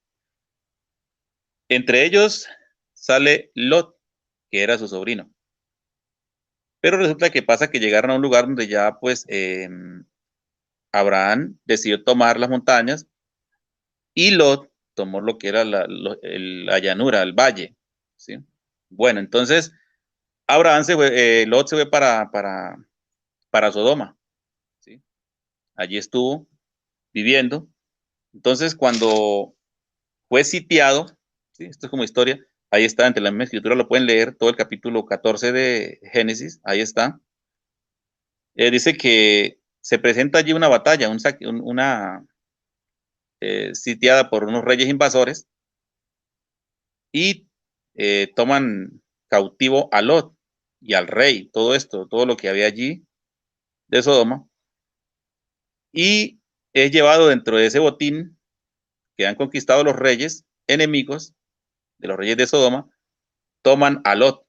Speaker 2: Entre ellos sale Lot, que era su sobrino. Pero resulta que pasa que llegaron a un lugar donde ya pues Abraham decidió tomar las montañas y Lot tomó lo que era la llanura, el valle, ¿sí? Bueno, entonces Lot se fue para Sodoma, ¿sí? Allí estuvo viviendo. Entonces, cuando fue sitiado, ¿sí? Esto es como historia, ahí está, entre la misma escritura lo pueden leer, todo el capítulo 14 de Génesis, ahí está. Dice que se presenta allí una batalla, una sitiada por unos reyes invasores y toman cautivo a Lot y al rey, todo esto, todo lo que había allí de Sodoma, y es llevado dentro de ese botín que han conquistado los reyes enemigos de los reyes de Sodoma, toman a Lot,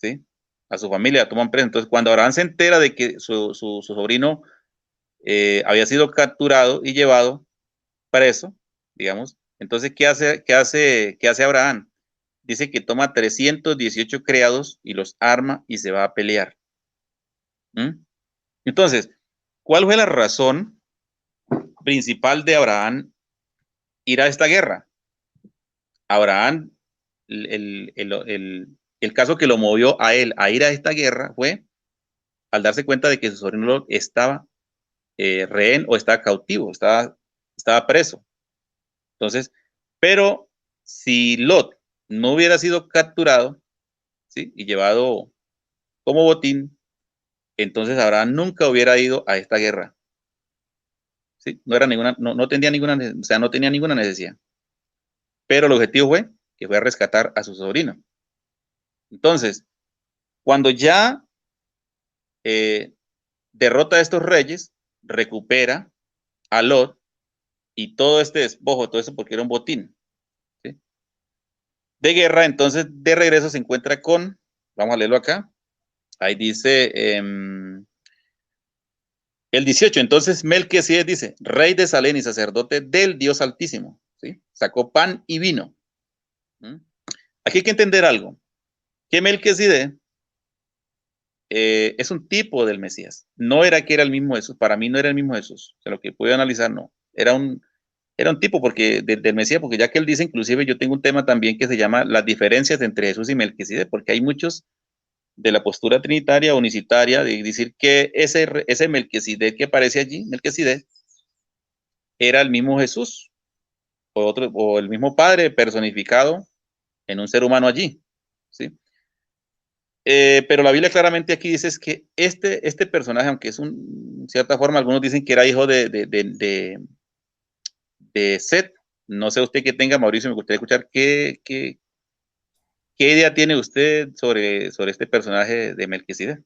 Speaker 2: ¿sí? A su familia, toman preso. Entonces, cuando Abraham se entera de que su sobrino había sido capturado y llevado preso, digamos, entonces, qué hace Abraham? Dice que toma 318 criados y los arma y se va a pelear. ¿Mm? Entonces, ¿cuál fue la razón principal de Abraham ir a esta guerra? Abraham, el caso que lo movió a él a ir a esta guerra fue al darse cuenta de que su sobrino estaba rehén o estaba cautivo, estaba preso. Entonces, pero si Lot no hubiera sido capturado, ¿sí? Y llevado como botín, entonces Abraham nunca hubiera ido a esta guerra. ¿Sí? No tenía ninguna, o sea, no tenía ninguna necesidad. Pero el objetivo fue que fue a rescatar a su sobrino. Entonces, cuando ya derrota a estos reyes, recupera a Lot y todo este despojo, todo eso porque era un botín, ¿sí? De guerra, entonces de regreso se encuentra con, vamos a leerlo acá, ahí dice el 18, entonces Melquisedec dice, rey de Salem y sacerdote del Dios Altísimo, ¿sí? Sacó pan y vino. ¿Mm? Aquí hay que entender algo, que Melquisedec es un tipo del Mesías, no era que era el mismo Jesús, para mí no era el mismo Jesús, de lo que pude analizar, no, era un tipo porque del Mesías, porque ya que él dice, inclusive yo tengo un tema también que se llama las diferencias entre Jesús y Melquisedec, porque hay muchos de la postura trinitaria, unicitaria, de decir que ese Melquisedec que aparece allí, Melquisedec, era el mismo Jesús, o el mismo Padre personificado en un ser humano allí, ¿sí? Pero la Biblia claramente aquí dice es que este personaje, aunque es en cierta forma, algunos dicen que era hijo de Set. No sé usted que tenga, Mauricio, me gustaría escuchar qué idea tiene usted sobre este personaje de Melquisedec.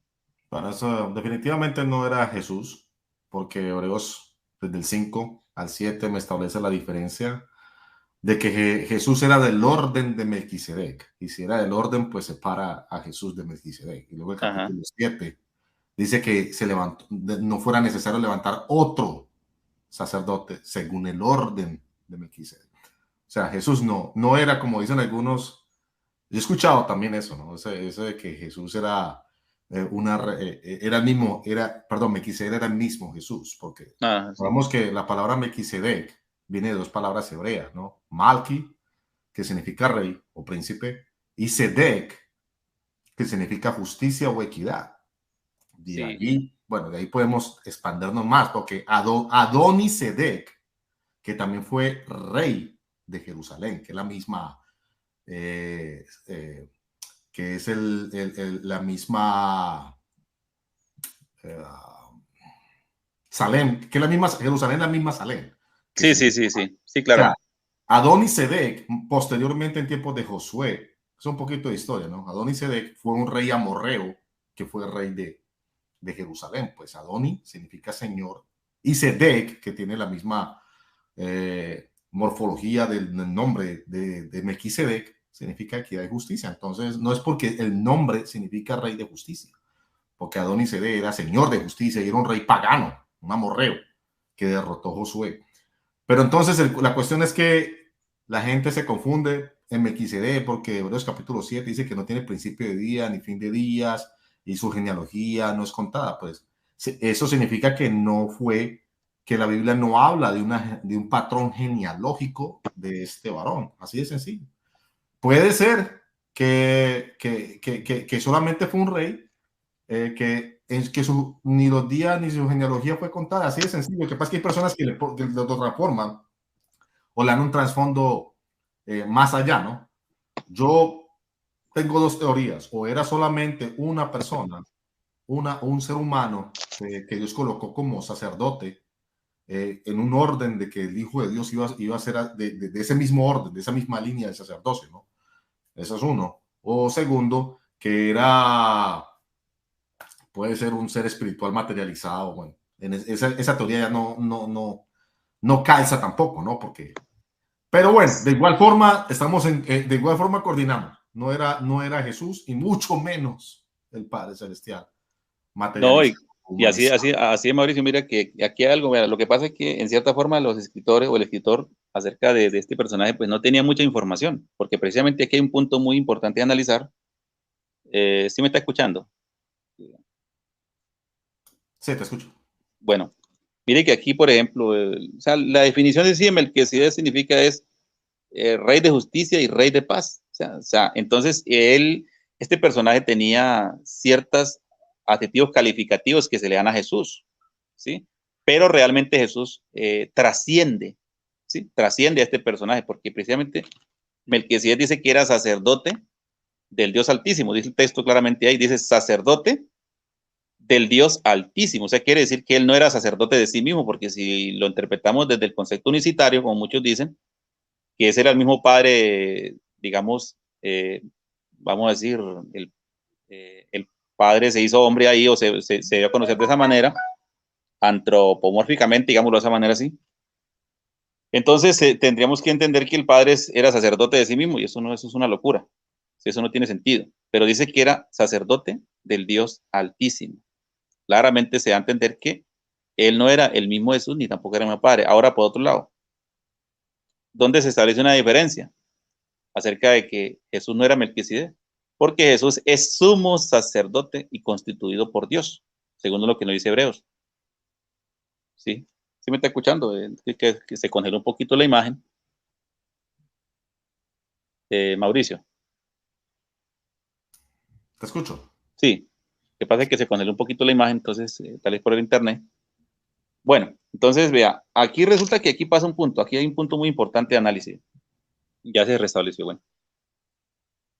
Speaker 1: Para eso, definitivamente no era Jesús, porque Hebreos desde el 5 al 7 me establece la diferencia de que Jesús era del orden de Melquisedec, y si era del orden, pues separa a Jesús de Melquisedec. Y luego el
Speaker 2: Ajá.
Speaker 1: capítulo 7 dice que se levantó, no fuera necesario levantar otro sacerdote según el orden de Melquisedec. O sea, Jesús no era como dicen algunos. Yo he escuchado también eso, ¿no? Ese de que Jesús era era el mismo, perdón, Melquisedec era el mismo Jesús, porque
Speaker 2: Sí.
Speaker 1: sabemos que la palabra Melquisedec viene de dos palabras hebreas, ¿no? Malki, que significa rey o príncipe, y Sedec, que significa justicia o equidad. De
Speaker 2: Sí.
Speaker 1: allí, bueno, de ahí podemos expandernos más, porque Adonisedec, que también fue rey de Jerusalén, que es la misma, que es la misma eh, Salem, que es la misma Jerusalén, la misma Salem.
Speaker 2: Sí, sí,
Speaker 1: Significa,
Speaker 2: sí, sí, sí,
Speaker 1: o sea,
Speaker 2: claro.
Speaker 1: Adonisedec, posteriormente en tiempos de Josué, es un poquito de historia, ¿no? Adonisedec fue un rey amorreo que fue rey de Jerusalén. Pues Adoni significa señor y Sedec, que tiene la misma morfología del nombre de Melquisedec, significa equidad y justicia. Entonces, no es porque el nombre significa rey de justicia, porque Adonisedec era señor de justicia y era un rey pagano, un amorreo que derrotó a Josué. Pero entonces la cuestión es que la gente se confunde en Melquisedec porque Hebreos capítulo 7 dice que no tiene principio de día ni fin de días y su genealogía no es contada. Pues Eso significa que no fue, que la Biblia no habla de un patrón genealógico de este varón. Así de sencillo. Puede ser que solamente fue un rey, ni los días ni su genealogía fue contada. Así de sencillo. Lo que pasa es que hay personas que lo transforman o le dan un trasfondo más allá, ¿no? Yo tengo dos teorías. O era solamente una persona, un ser humano que Dios colocó como sacerdote, en un orden de que el Hijo de Dios iba a ser de ese mismo orden, de esa misma línea de sacerdocio, ¿no? Eso es uno. O segundo, que puede ser un ser espiritual materializado. Bueno, esa teoría ya no calza tampoco, ¿no? Pero bueno, de igual forma, de igual forma coordinamos. No era Jesús y mucho menos el Padre Celestial
Speaker 2: No,
Speaker 1: materializado,
Speaker 2: y así,
Speaker 1: humanizado.
Speaker 2: así, Mauricio, mira que aquí hay algo, mira, lo que pasa es que en cierta forma los escritores o el escritor acerca de este personaje pues no tenía mucha información, porque precisamente aquí hay un punto muy importante de analizar. ¿Sí me está escuchando?
Speaker 1: Sí, te escucho.
Speaker 2: Bueno, mire que aquí, por ejemplo, o sea, la definición de sí, Melquisedec significa es rey de justicia y rey de paz. O sea, entonces este personaje tenía ciertos adjetivos calificativos que se le dan a Jesús, ¿sí? Pero realmente Jesús trasciende, ¿sí? Trasciende a este personaje, porque precisamente Melquisedec dice que era sacerdote del Dios Altísimo, dice el texto claramente ahí, dice sacerdote del Dios Altísimo. O sea, quiere decir que él no era sacerdote de sí mismo, porque si lo interpretamos desde el concepto unicitario, como muchos dicen, que ese era el mismo Padre, digamos, vamos a decir, el Padre se hizo hombre ahí o se dio a conocer de esa manera, antropomórficamente, digámoslo de esa manera así. Entonces tendríamos que entender que el Padre era sacerdote de sí mismo y eso es una locura. Eso no tiene sentido. Pero dice que era sacerdote del Dios Altísimo. Claramente se da a entender que él no era el mismo Jesús ni tampoco era el mismo Padre. Ahora, por otro lado, ¿dónde se establece una diferencia acerca de que Jesús no era Melquisedec? Porque Jesús es sumo sacerdote y constituido por Dios, según lo que nos dice Hebreos. ¿Sí? ¿Sí me está escuchando? Que se congeló un poquito la imagen. Mauricio.
Speaker 1: Te escucho.
Speaker 2: Sí. Lo que pasa es que se congeló un poquito la imagen, entonces, tal vez por el internet. Bueno, entonces vea, aquí resulta que aquí pasa un punto, aquí hay un punto muy importante de análisis. Ya se restableció, bueno.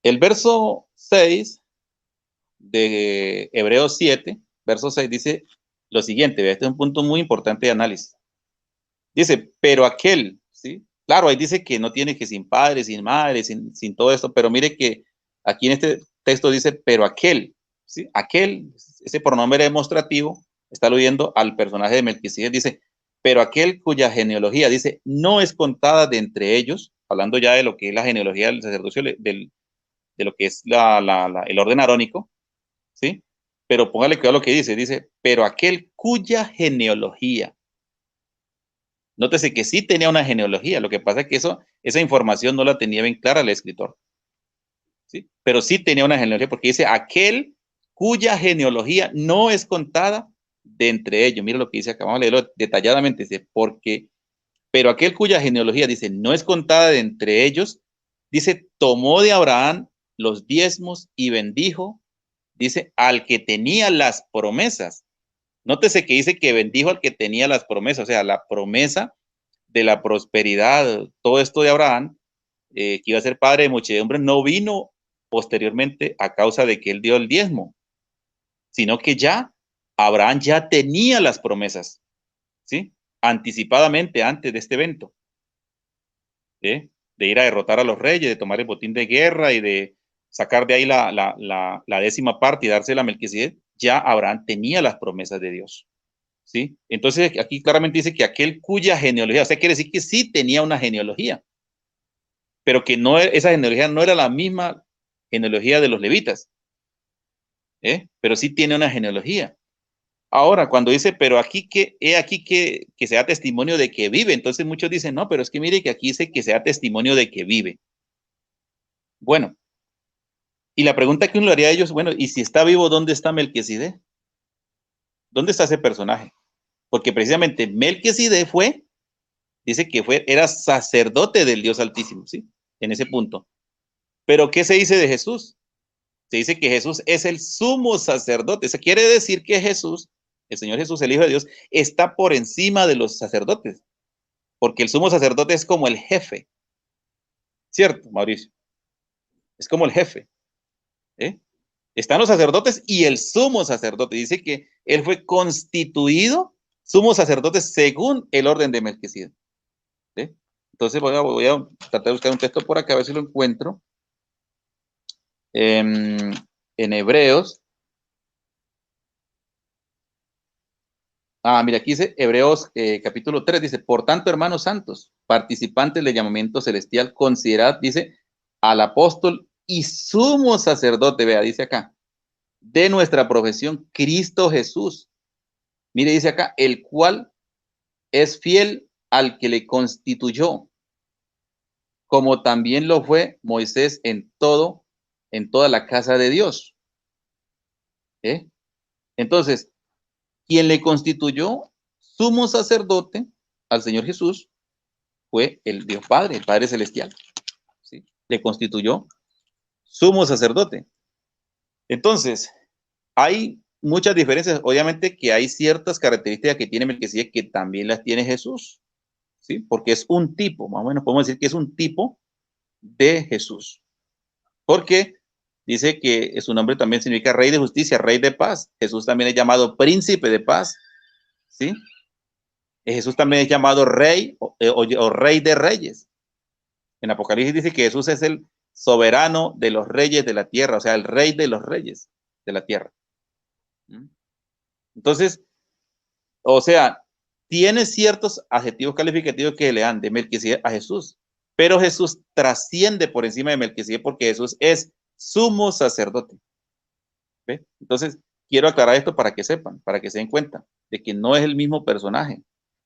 Speaker 2: El verso 6 de Hebreos 7, verso 6 dice lo siguiente, vea, este es un punto muy importante de análisis. Dice, pero aquel, ¿sí? Claro, ahí dice que no tiene que sin padre, sin madre, sin todo esto, pero mire que aquí en este texto dice, pero aquel, ¿sí? Aquel, ese pronombre demostrativo, está aludiendo al personaje de Melquisedec, dice, pero aquel cuya genealogía, dice, no es contada de entre ellos, hablando ya de lo que es la genealogía del sacerdocio, de lo que es el orden arónico, ¿sí? Pero póngale cuidado lo que dice, pero aquel cuya genealogía, nótese que sí tenía una genealogía, lo que pasa es que esa información no la tenía bien clara el escritor, ¿sí? Pero sí tenía una genealogía porque dice aquel cuya genealogía no es contada de entre ellos. Mira lo que dice acá, vamos a leerlo detalladamente, dice, pero aquel cuya genealogía, dice, no es contada de entre ellos, dice, tomó de Abraham los diezmos y bendijo, dice, al que tenía las promesas. Nótese que dice que bendijo al que tenía las promesas, o sea, la promesa de la prosperidad, todo esto de Abraham, que iba a ser padre de muchedumbre, no vino posteriormente a causa de que él dio el diezmo, sino que ya Abraham ya tenía las promesas, ¿sí? Anticipadamente antes de este evento, ¿sí? De ir a derrotar a los reyes, de tomar el botín de guerra y de sacar de ahí la décima parte y dársela a Melquisedec, ya Abraham tenía las promesas de Dios. ¿Sí? Entonces aquí claramente dice que aquel cuya genealogía, o sea, quiere decir que sí tenía una genealogía, pero que no, esa genealogía no era la misma genealogía de los levitas, pero sí tiene una genealogía. Ahora, cuando dice, pero aquí que sea testimonio de que vive, entonces muchos dicen, no, pero es que mire que aquí dice que sea testimonio de que vive. Bueno, y la pregunta que uno le haría a ellos, bueno, ¿y si está vivo, dónde está Melquisedec? ¿Dónde está ese personaje? Porque precisamente Melquisedec dice que era sacerdote del Dios Altísimo, ¿sí? En ese punto. Pero ¿qué se dice de Jesús? Se dice que Jesús es el sumo sacerdote. Eso quiere decir que Jesús, el Señor Jesús, el Hijo de Dios, está por encima de los sacerdotes, porque el sumo sacerdote es como el jefe, ¿cierto, Mauricio? Es como el jefe, ¿eh? Están los sacerdotes y el sumo sacerdote. Dice que él fue constituido sumo sacerdote según el orden de Melquisedec. ¿Sí? Entonces voy a tratar de buscar un texto por acá, a ver si lo encuentro. En Hebreos. Mira, aquí dice Hebreos capítulo 3, dice, por tanto, hermanos santos, participantes del llamamiento celestial, considerad, dice, al apóstol y sumo sacerdote, vea, dice acá, de nuestra profesión, Cristo Jesús. Mire, dice acá, el cual es fiel al que le constituyó, como también lo fue Moisés en toda la casa de Dios. Entonces, quien le constituyó sumo sacerdote al Señor Jesús fue el Dios Padre, el Padre Celestial. ¿Sí? Le constituyó sumo sacerdote. Entonces, hay muchas diferencias. Obviamente que hay ciertas características que tiene Melquisedec que también las tiene Jesús. ¿Sí? Porque es un tipo, más o menos podemos decir que es un tipo de Jesús. Porque dice que su nombre también significa rey de justicia, rey de paz. Jesús también es llamado príncipe de paz. ¿Sí? Jesús también es llamado rey o rey de reyes. En Apocalipsis dice que Jesús es el soberano de los reyes de la tierra, o sea, el rey de los reyes de la tierra. Entonces, o sea, tiene ciertos adjetivos calificativos que le dan de Melquisedec a Jesús, pero Jesús trasciende por encima de Melquisedec porque Jesús es sumo sacerdote. ¿Ve? Entonces, quiero aclarar esto para que sepan, para que se den cuenta de que no es el mismo personaje.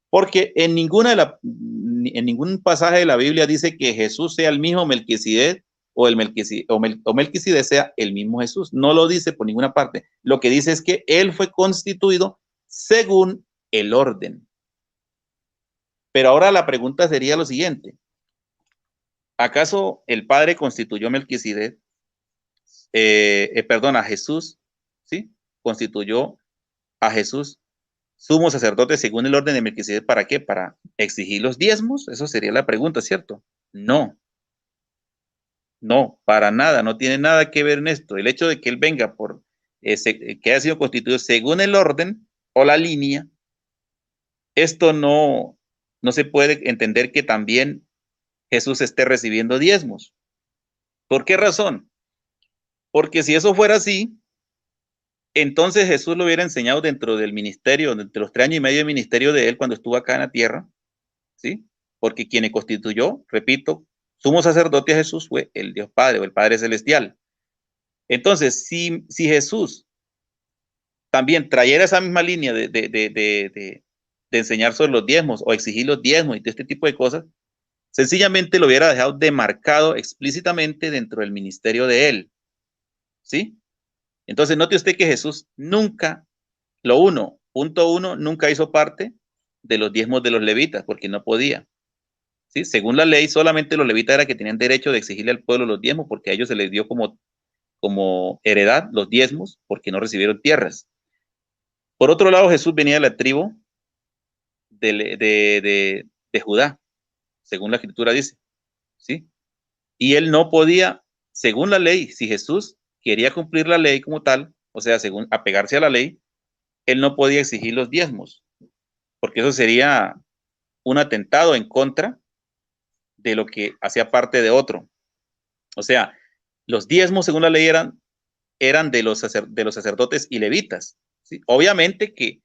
Speaker 2: Porque en ningún pasaje de la Biblia dice que Jesús sea el mismo Melquisedec o Melquisedec sea el mismo Jesús. No lo dice por ninguna parte. Lo que dice es que él fue constituido según el orden. Pero ahora la pregunta sería lo siguiente. ¿Acaso el Padre constituyó a Melquisedec? A Jesús, ¿sí? Constituyó a Jesús sumo sacerdote según el orden de Melquisedec, ¿para qué? Para exigir los diezmos. Eso sería la pregunta, ¿cierto? No, para nada, no tiene nada que ver en esto. El hecho de que él venga que haya sido constituido según el orden o la línea, esto no se puede entender que también Jesús esté recibiendo diezmos. ¿Por qué razón? Porque si eso fuera así, entonces Jesús lo hubiera enseñado dentro del ministerio, de los 3 años y medio de ministerio de él cuando estuvo acá en la tierra, ¿sí? Porque quien le constituyó, repito, sumo sacerdote a Jesús fue el Dios Padre o el Padre Celestial. Entonces, si Jesús también trayera esa misma línea de enseñar sobre los diezmos o exigir los diezmos y de este tipo de cosas, sencillamente lo hubiera dejado demarcado explícitamente dentro del ministerio de él, ¿sí? Entonces, note usted que Jesús nunca, punto uno, nunca hizo parte de los diezmos de los levitas, porque no podía. ¿Sí? Según la ley, solamente los levitas eran que tenían derecho de exigirle al pueblo los diezmos, porque a ellos se les dio como heredad los diezmos, porque no recibieron tierras. Por otro lado, Jesús venía de la tribu de Judá, según la escritura dice. ¿Sí? Y él no podía, según la ley, si Jesús quería cumplir la ley como tal, o sea, según apegarse a la ley, él no podía exigir los diezmos, porque eso sería un atentado en contra de lo que hacía parte de otro. O sea, los diezmos, según la ley, eran de los sacerdotes y levitas. ¿Sí? Obviamente que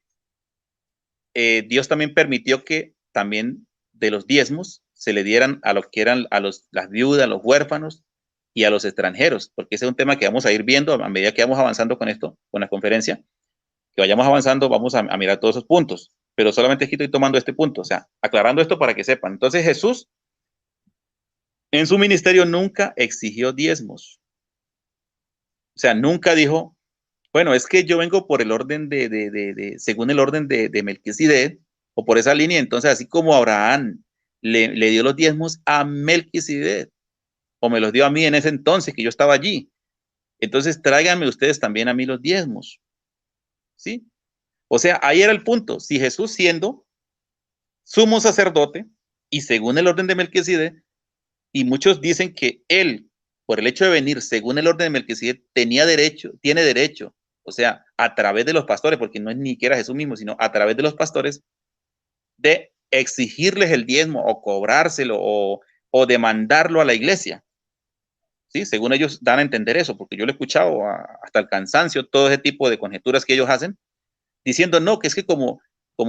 Speaker 2: Dios también permitió que también de los diezmos se le dieran a lo que eran las viudas, los huérfanos y a los extranjeros, porque ese es un tema que vamos a ir viendo a medida que vamos avanzando con esto, con la conferencia, que vayamos avanzando, vamos a mirar todos esos puntos, pero solamente aquí estoy tomando este punto, o sea, aclarando esto para que sepan. Entonces Jesús en su ministerio nunca exigió diezmos. O sea, nunca dijo, Bueno, es que yo vengo por el orden según el orden de Melquisedec, o por esa línea. Entonces, así como Abraham le dio los diezmos a Melquisedec, o me los dio a mí en ese entonces que yo estaba allí, entonces tráiganme ustedes también a mí los diezmos, ¿sí? O sea, ahí era el punto. Si Jesús, siendo sumo sacerdote y según el orden de Melquisedec, y muchos dicen que él, por el hecho de venir según el orden de Melquisedec, tiene derecho, o sea, a través de los pastores, porque no es ni siquiera Jesús mismo, sino a través de los pastores, de exigirles el diezmo o cobrárselo o demandarlo a la iglesia. ¿Sí? Según ellos dan a entender eso, porque yo lo he escuchado hasta el cansancio, todo ese tipo de conjeturas que ellos hacen, diciendo, no, que es que como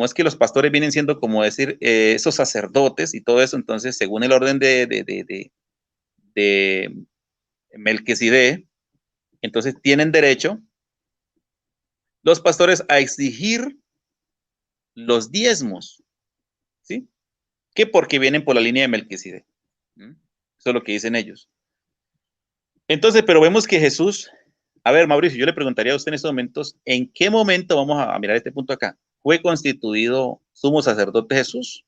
Speaker 2: es que los pastores vienen siendo como decir esos sacerdotes y todo eso, entonces según el orden de Melquisedec, entonces tienen derecho los pastores a exigir los diezmos, ¿sí? Que porque vienen por la línea de Melquisedec. ¿Mm? Eso es lo que dicen ellos. Entonces, pero vemos que Jesús, a ver, Mauricio, yo le preguntaría a usted en estos momentos, ¿en qué momento, vamos a mirar este punto acá, fue constituido sumo sacerdote Jesús?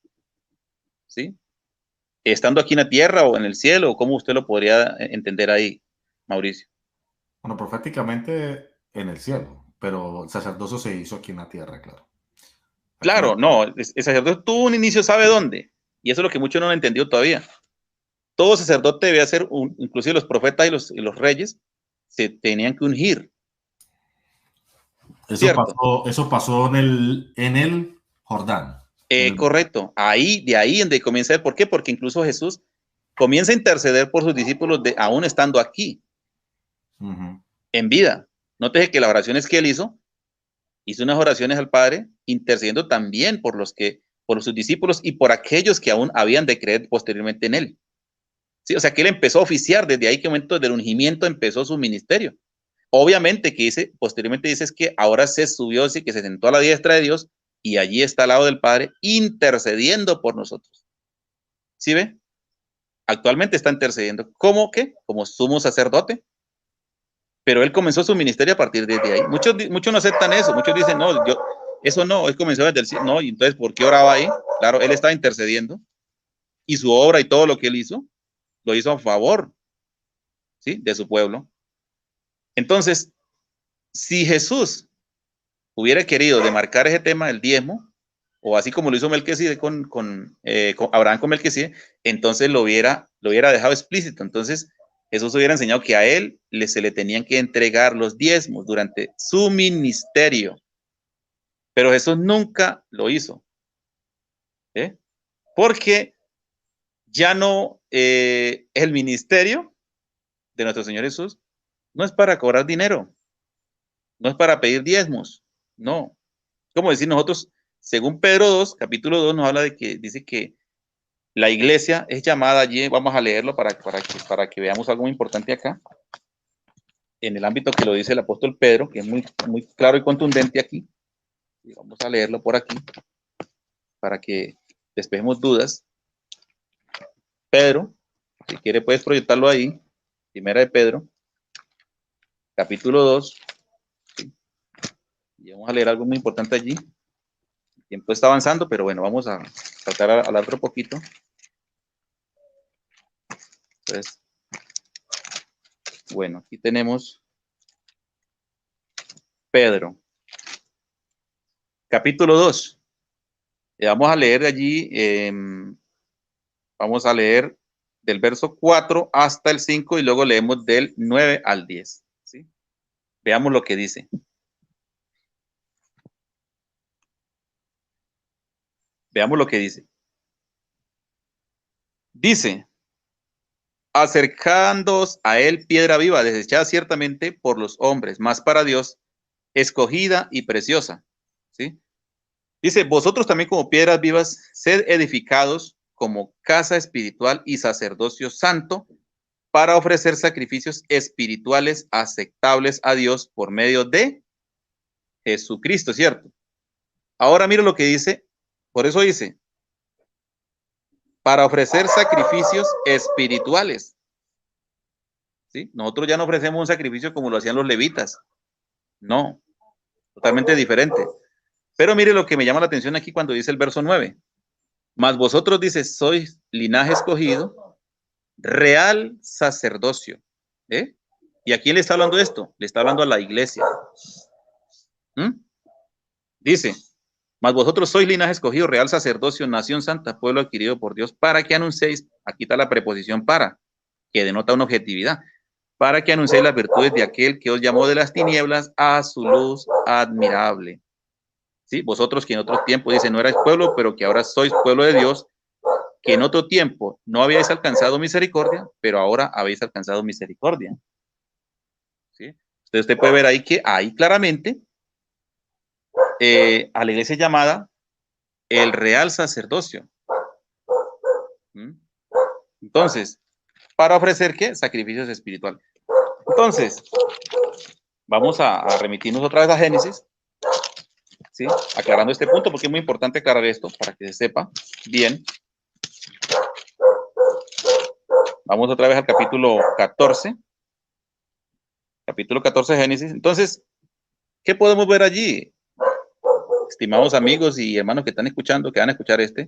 Speaker 2: ¿Sí? Estando aquí en la tierra o en el cielo, ¿cómo usted lo podría entender ahí, Mauricio?
Speaker 1: Bueno, proféticamente en el cielo, pero el sacerdocio se hizo aquí en la tierra, claro. Aquí en la
Speaker 2: Claro, no, el sacerdote tuvo un inicio, ¿sabe dónde? Y eso es lo que muchos no han entendido todavía. Todo sacerdote debe ser, inclusive los profetas y los reyes, se tenían que ungir, ¿cierto?
Speaker 1: Eso pasó en el Jordán.
Speaker 2: Correcto, de ahí donde comienza él. ¿Por qué? Porque incluso Jesús comienza a interceder por sus discípulos aún estando aquí, en vida. Nótese que las oraciones que él hizo unas oraciones al Padre, intercediendo también por sus discípulos y por aquellos que aún habían de creer posteriormente en él. ¿Sí? O sea que él empezó a oficiar desde ahí, que momento del ungimiento empezó su ministerio. Obviamente que posteriormente dice que ahora se subió, sí, que se sentó a la diestra de Dios y allí está al lado del Padre intercediendo por nosotros. ¿Sí ve? Actualmente está intercediendo. ¿Cómo qué? Como sumo sacerdote. Pero él comenzó su ministerio a partir de ahí. Muchos no aceptan eso. Muchos dicen, no, eso no, él comenzó desde el cielo. No, y entonces, ¿por qué oraba ahí? Claro, él estaba intercediendo y su obra y todo lo que él hizo, lo hizo a favor, ¿sí? De su pueblo. Entonces, si Jesús hubiera querido demarcar ese tema del diezmo, o así como lo hizo Melquisedec con Abraham con Melquisedec, entonces lo hubiera dejado explícito. Entonces Jesús hubiera enseñado que a él se le tenían que entregar los diezmos durante su ministerio. Pero Jesús nunca lo hizo. ¿Eh? Porque ya no el ministerio de nuestro Señor Jesús no es para cobrar dinero, no es para pedir diezmos, no. Como decir nosotros, según Pedro 2, capítulo 2, nos habla de que dice que la iglesia es llamada allí, vamos a leerlo para que veamos algo muy importante acá, en el ámbito que lo dice el apóstol Pedro, que es muy, muy claro y contundente aquí. Y vamos a leerlo por aquí, para que despejemos dudas. Pedro, si quiere puedes proyectarlo ahí, primera de Pedro, capítulo 2, ¿sí? Y vamos a leer algo muy importante allí. El tiempo está avanzando, pero bueno, vamos a tratar de hablar otro poquito. Entonces, bueno, aquí tenemos Pedro, capítulo 2. Vamos a leer de allí, vamos a leer del verso 4 hasta el 5 y luego leemos del 9 al 10. ¿Sí? Veamos lo que dice. Veamos lo que dice. Dice, acercándoos a él piedra viva, desechada ciertamente por los hombres, mas para Dios, escogida y preciosa. ¿Sí? Dice, vosotros también como piedras vivas, sed edificados como casa espiritual y sacerdocio santo para ofrecer sacrificios espirituales aceptables a Dios por medio de Jesucristo, ¿cierto? Ahora mira lo que dice, por eso dice, para ofrecer sacrificios espirituales. ¿Sí? Nosotros ya no ofrecemos un sacrificio como lo hacían los levitas, No, totalmente diferente. Pero mire lo que me llama la atención aquí cuando dice el verso 9. Mas vosotros, dice, sois linaje escogido, real sacerdocio. ¿Eh? ¿Y a quién le está hablando esto? Le está hablando a la iglesia. Dice, mas vosotros sois linaje escogido, real sacerdocio, nación santa, pueblo adquirido por Dios, para que anunciéis, aquí está la preposición para, que denota una objetividad, para que anunciéis las virtudes de aquel que os llamó de las tinieblas a su luz admirable. ¿Sí? Vosotros que en otro tiempo, dice, no erais pueblo, pero que ahora sois pueblo de Dios, que en otro tiempo no habíais alcanzado misericordia, pero ahora habéis alcanzado misericordia. ¿Sí? Entonces usted puede ver ahí que ahí claramente a la iglesia llamada el real sacerdocio. Entonces, ¿para ofrecer qué? Sacrificios espirituales. Entonces, vamos a remitirnos otra vez a Génesis, ¿sí? Aclarando este punto, porque es muy importante aclarar esto para que se sepa bien. Vamos otra vez al capítulo 14. Capítulo 14 de Génesis. Entonces, ¿qué podemos ver allí? Estimados amigos y hermanos que están escuchando, que van a escuchar esta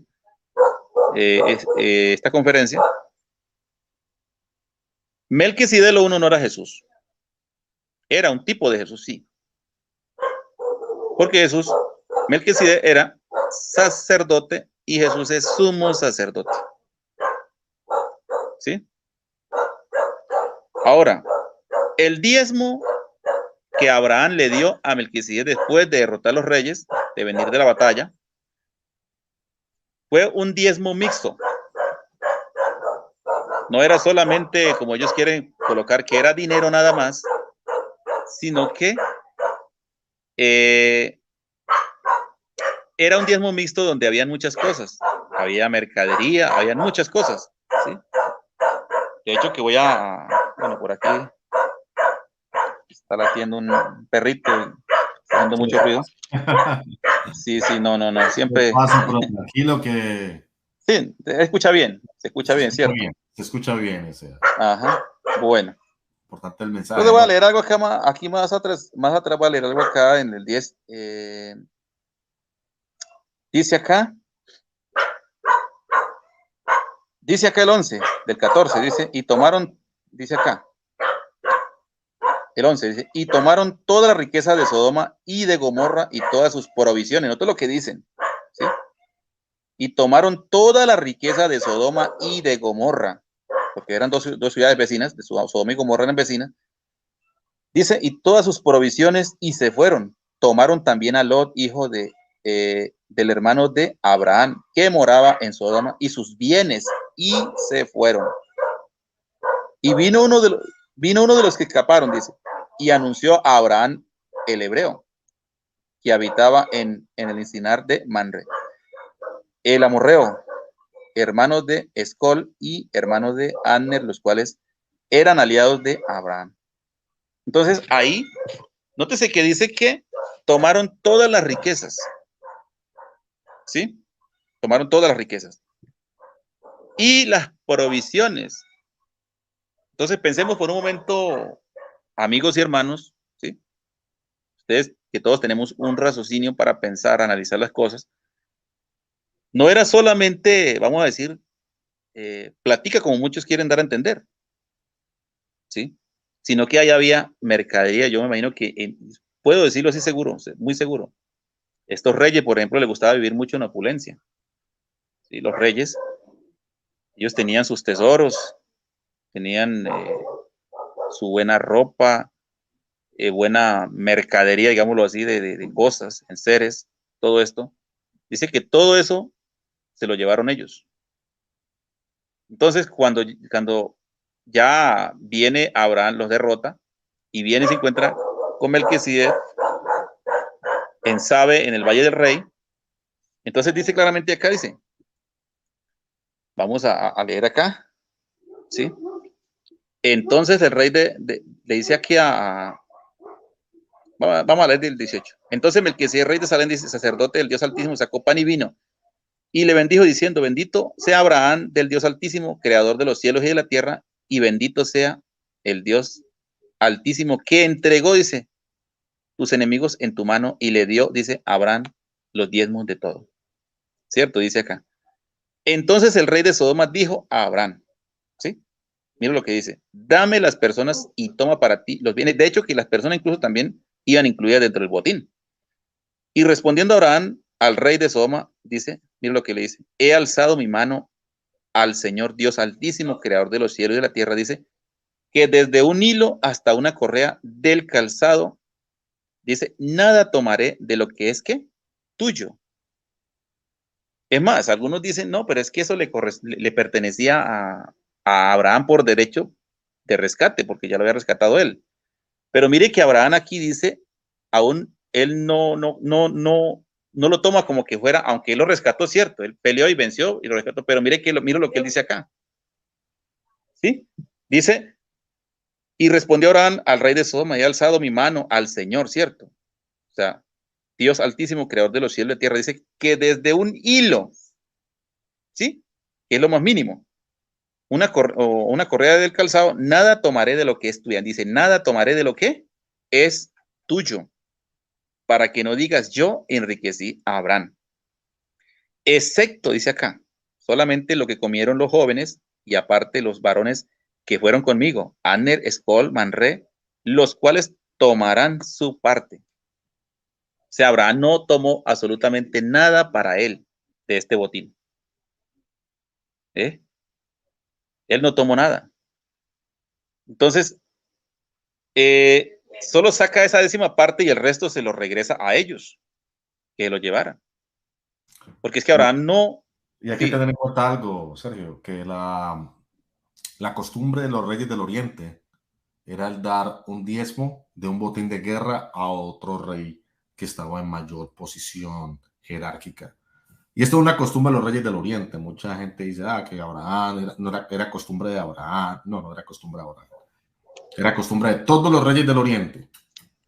Speaker 2: conferencia. Melquisedec lo uno no era Jesús. Era un tipo de Jesús, sí. Porque Melquisedec era sacerdote y Jesús es sumo sacerdote. ¿Sí? Ahora, el diezmo que Abraham le dio a Melquisedec después de derrotar a los reyes, de venir de la batalla, fue un diezmo mixto. No era solamente, como ellos quieren colocar, que era dinero nada más, sino que era un diezmo mixto donde habían muchas cosas. Había mercadería, habían muchas cosas. ¿Sí? De hecho, que voy a... Bueno, por aquí está latiendo un perrito haciendo mucho ruido. Sí, no, siempre...
Speaker 1: Tranquilo que...
Speaker 2: Sí, se escucha bien, ¿cierto?
Speaker 1: Se escucha bien.
Speaker 2: Ajá, bueno.
Speaker 1: Importante el mensaje.
Speaker 2: Entonces voy a leer algo acá, aquí más atrás voy a leer algo acá en el 10. Dice acá el 11 del 14, dice, y tomaron, dice acá, el 11 dice, y tomaron toda la riqueza de Sodoma y de Gomorra y todas sus provisiones. Note lo que dicen, ¿sí? Y tomaron toda la riqueza de Sodoma y de Gomorra, porque eran dos ciudades vecinas, de Sodoma y Gomorra eran vecinas. Dice, y todas sus provisiones, y se fueron. Tomaron también a Lot, hijo del hermano de Abraham, que moraba en Sodoma, y sus bienes, y se fueron. Y vino uno de los que escaparon, dice, y anunció a Abraham, el hebreo, que habitaba en el encinar de Manre, el amorreo, hermano de Escol y hermano de Anner, los cuales eran aliados de Abraham. Entonces, ahí, nótese que dice que tomaron todas las riquezas. ¿Sí? Tomaron todas las riquezas. Y las provisiones. Entonces, pensemos por un momento, amigos y hermanos, ¿sí? Ustedes, que todos tenemos un raciocinio para pensar, analizar las cosas. No era solamente, vamos a decir, platica como muchos quieren dar a entender. ¿Sí? Sino que ahí había mercadería. Yo me imagino que, puedo decirlo así seguro, muy seguro. Estos reyes, por ejemplo, les gustaba vivir mucho en opulencia. ¿Sí? Los reyes, ellos tenían sus tesoros, tenían su buena ropa, buena mercadería, digámoslo así, de cosas, enseres, todo esto. Dice que todo eso se lo llevaron ellos. Entonces, cuando ya viene Abraham, los derrota, y viene y se encuentra con Melquisedec en Sabe, en el Valle del Rey. Entonces dice claramente acá, dice, vamos a leer acá, ¿sí? Entonces el rey le dice aquí vamos a leer del 18. Entonces Melquisedec, rey de Salem, dice, sacerdote del Dios Altísimo, sacó pan y vino, y le bendijo diciendo, bendito sea Abraham del Dios Altísimo, creador de los cielos y de la tierra, y bendito sea el Dios Altísimo que entregó, dice, tus enemigos en tu mano, y le dio, dice, a Abraham los diezmos de todo. ¿Cierto? Dice acá. Entonces el rey de Sodoma dijo a Abraham, ¿sí? Mira lo que dice, dame las personas y toma para ti los bienes. De hecho, que las personas incluso también iban incluidas dentro del botín. Y respondiendo Abraham al rey de Sodoma, dice, mira lo que le dice, he alzado mi mano al Señor Dios Altísimo, creador de los cielos y de la tierra, dice, que desde un hilo hasta una correa del calzado, dice, nada tomaré de lo que es que tuyo. Es más, algunos dicen, no, pero es que eso le pertenecía a Abraham por derecho de rescate, porque ya lo había rescatado él. Pero mire que Abraham aquí dice, aún él no lo toma como que fuera, aunque él lo rescató, cierto, él peleó y venció y lo rescató, pero mire mire lo que él dice acá. ¿Sí? Dice, y respondió Abraham al rey de Sodoma, he alzado mi mano al Señor, ¿cierto? O sea, Dios Altísimo, creador de los cielos y la tierra, dice que desde un hilo, ¿sí? Que es lo más mínimo, una correa del calzado, nada tomaré de lo que es tuya. Dice, nada tomaré de lo que es tuyo, para que no digas yo enriquecí a Abraham. Excepto, dice acá, solamente lo que comieron los jóvenes y aparte los varones que fueron conmigo, Aner, Escol, Manre, los cuales tomarán su parte. O sea, Abraham no tomó absolutamente nada para él de este botín. ¿Eh? Él no tomó nada. Entonces, solo saca esa décima parte y el resto se lo regresa a ellos, que lo llevaran. Porque es que Abraham no...
Speaker 1: Y hay que
Speaker 2: Sí.
Speaker 1: tener en cuenta algo, Sergio, que la costumbre de los reyes del Oriente era el dar un diezmo de un botín de guerra a otro rey que estaba en mayor posición jerárquica. Y esto es una costumbre de los reyes del Oriente. Mucha gente dice, que Abraham era costumbre de Abraham. No, no era costumbre de Abraham. Era costumbre de todos los reyes del Oriente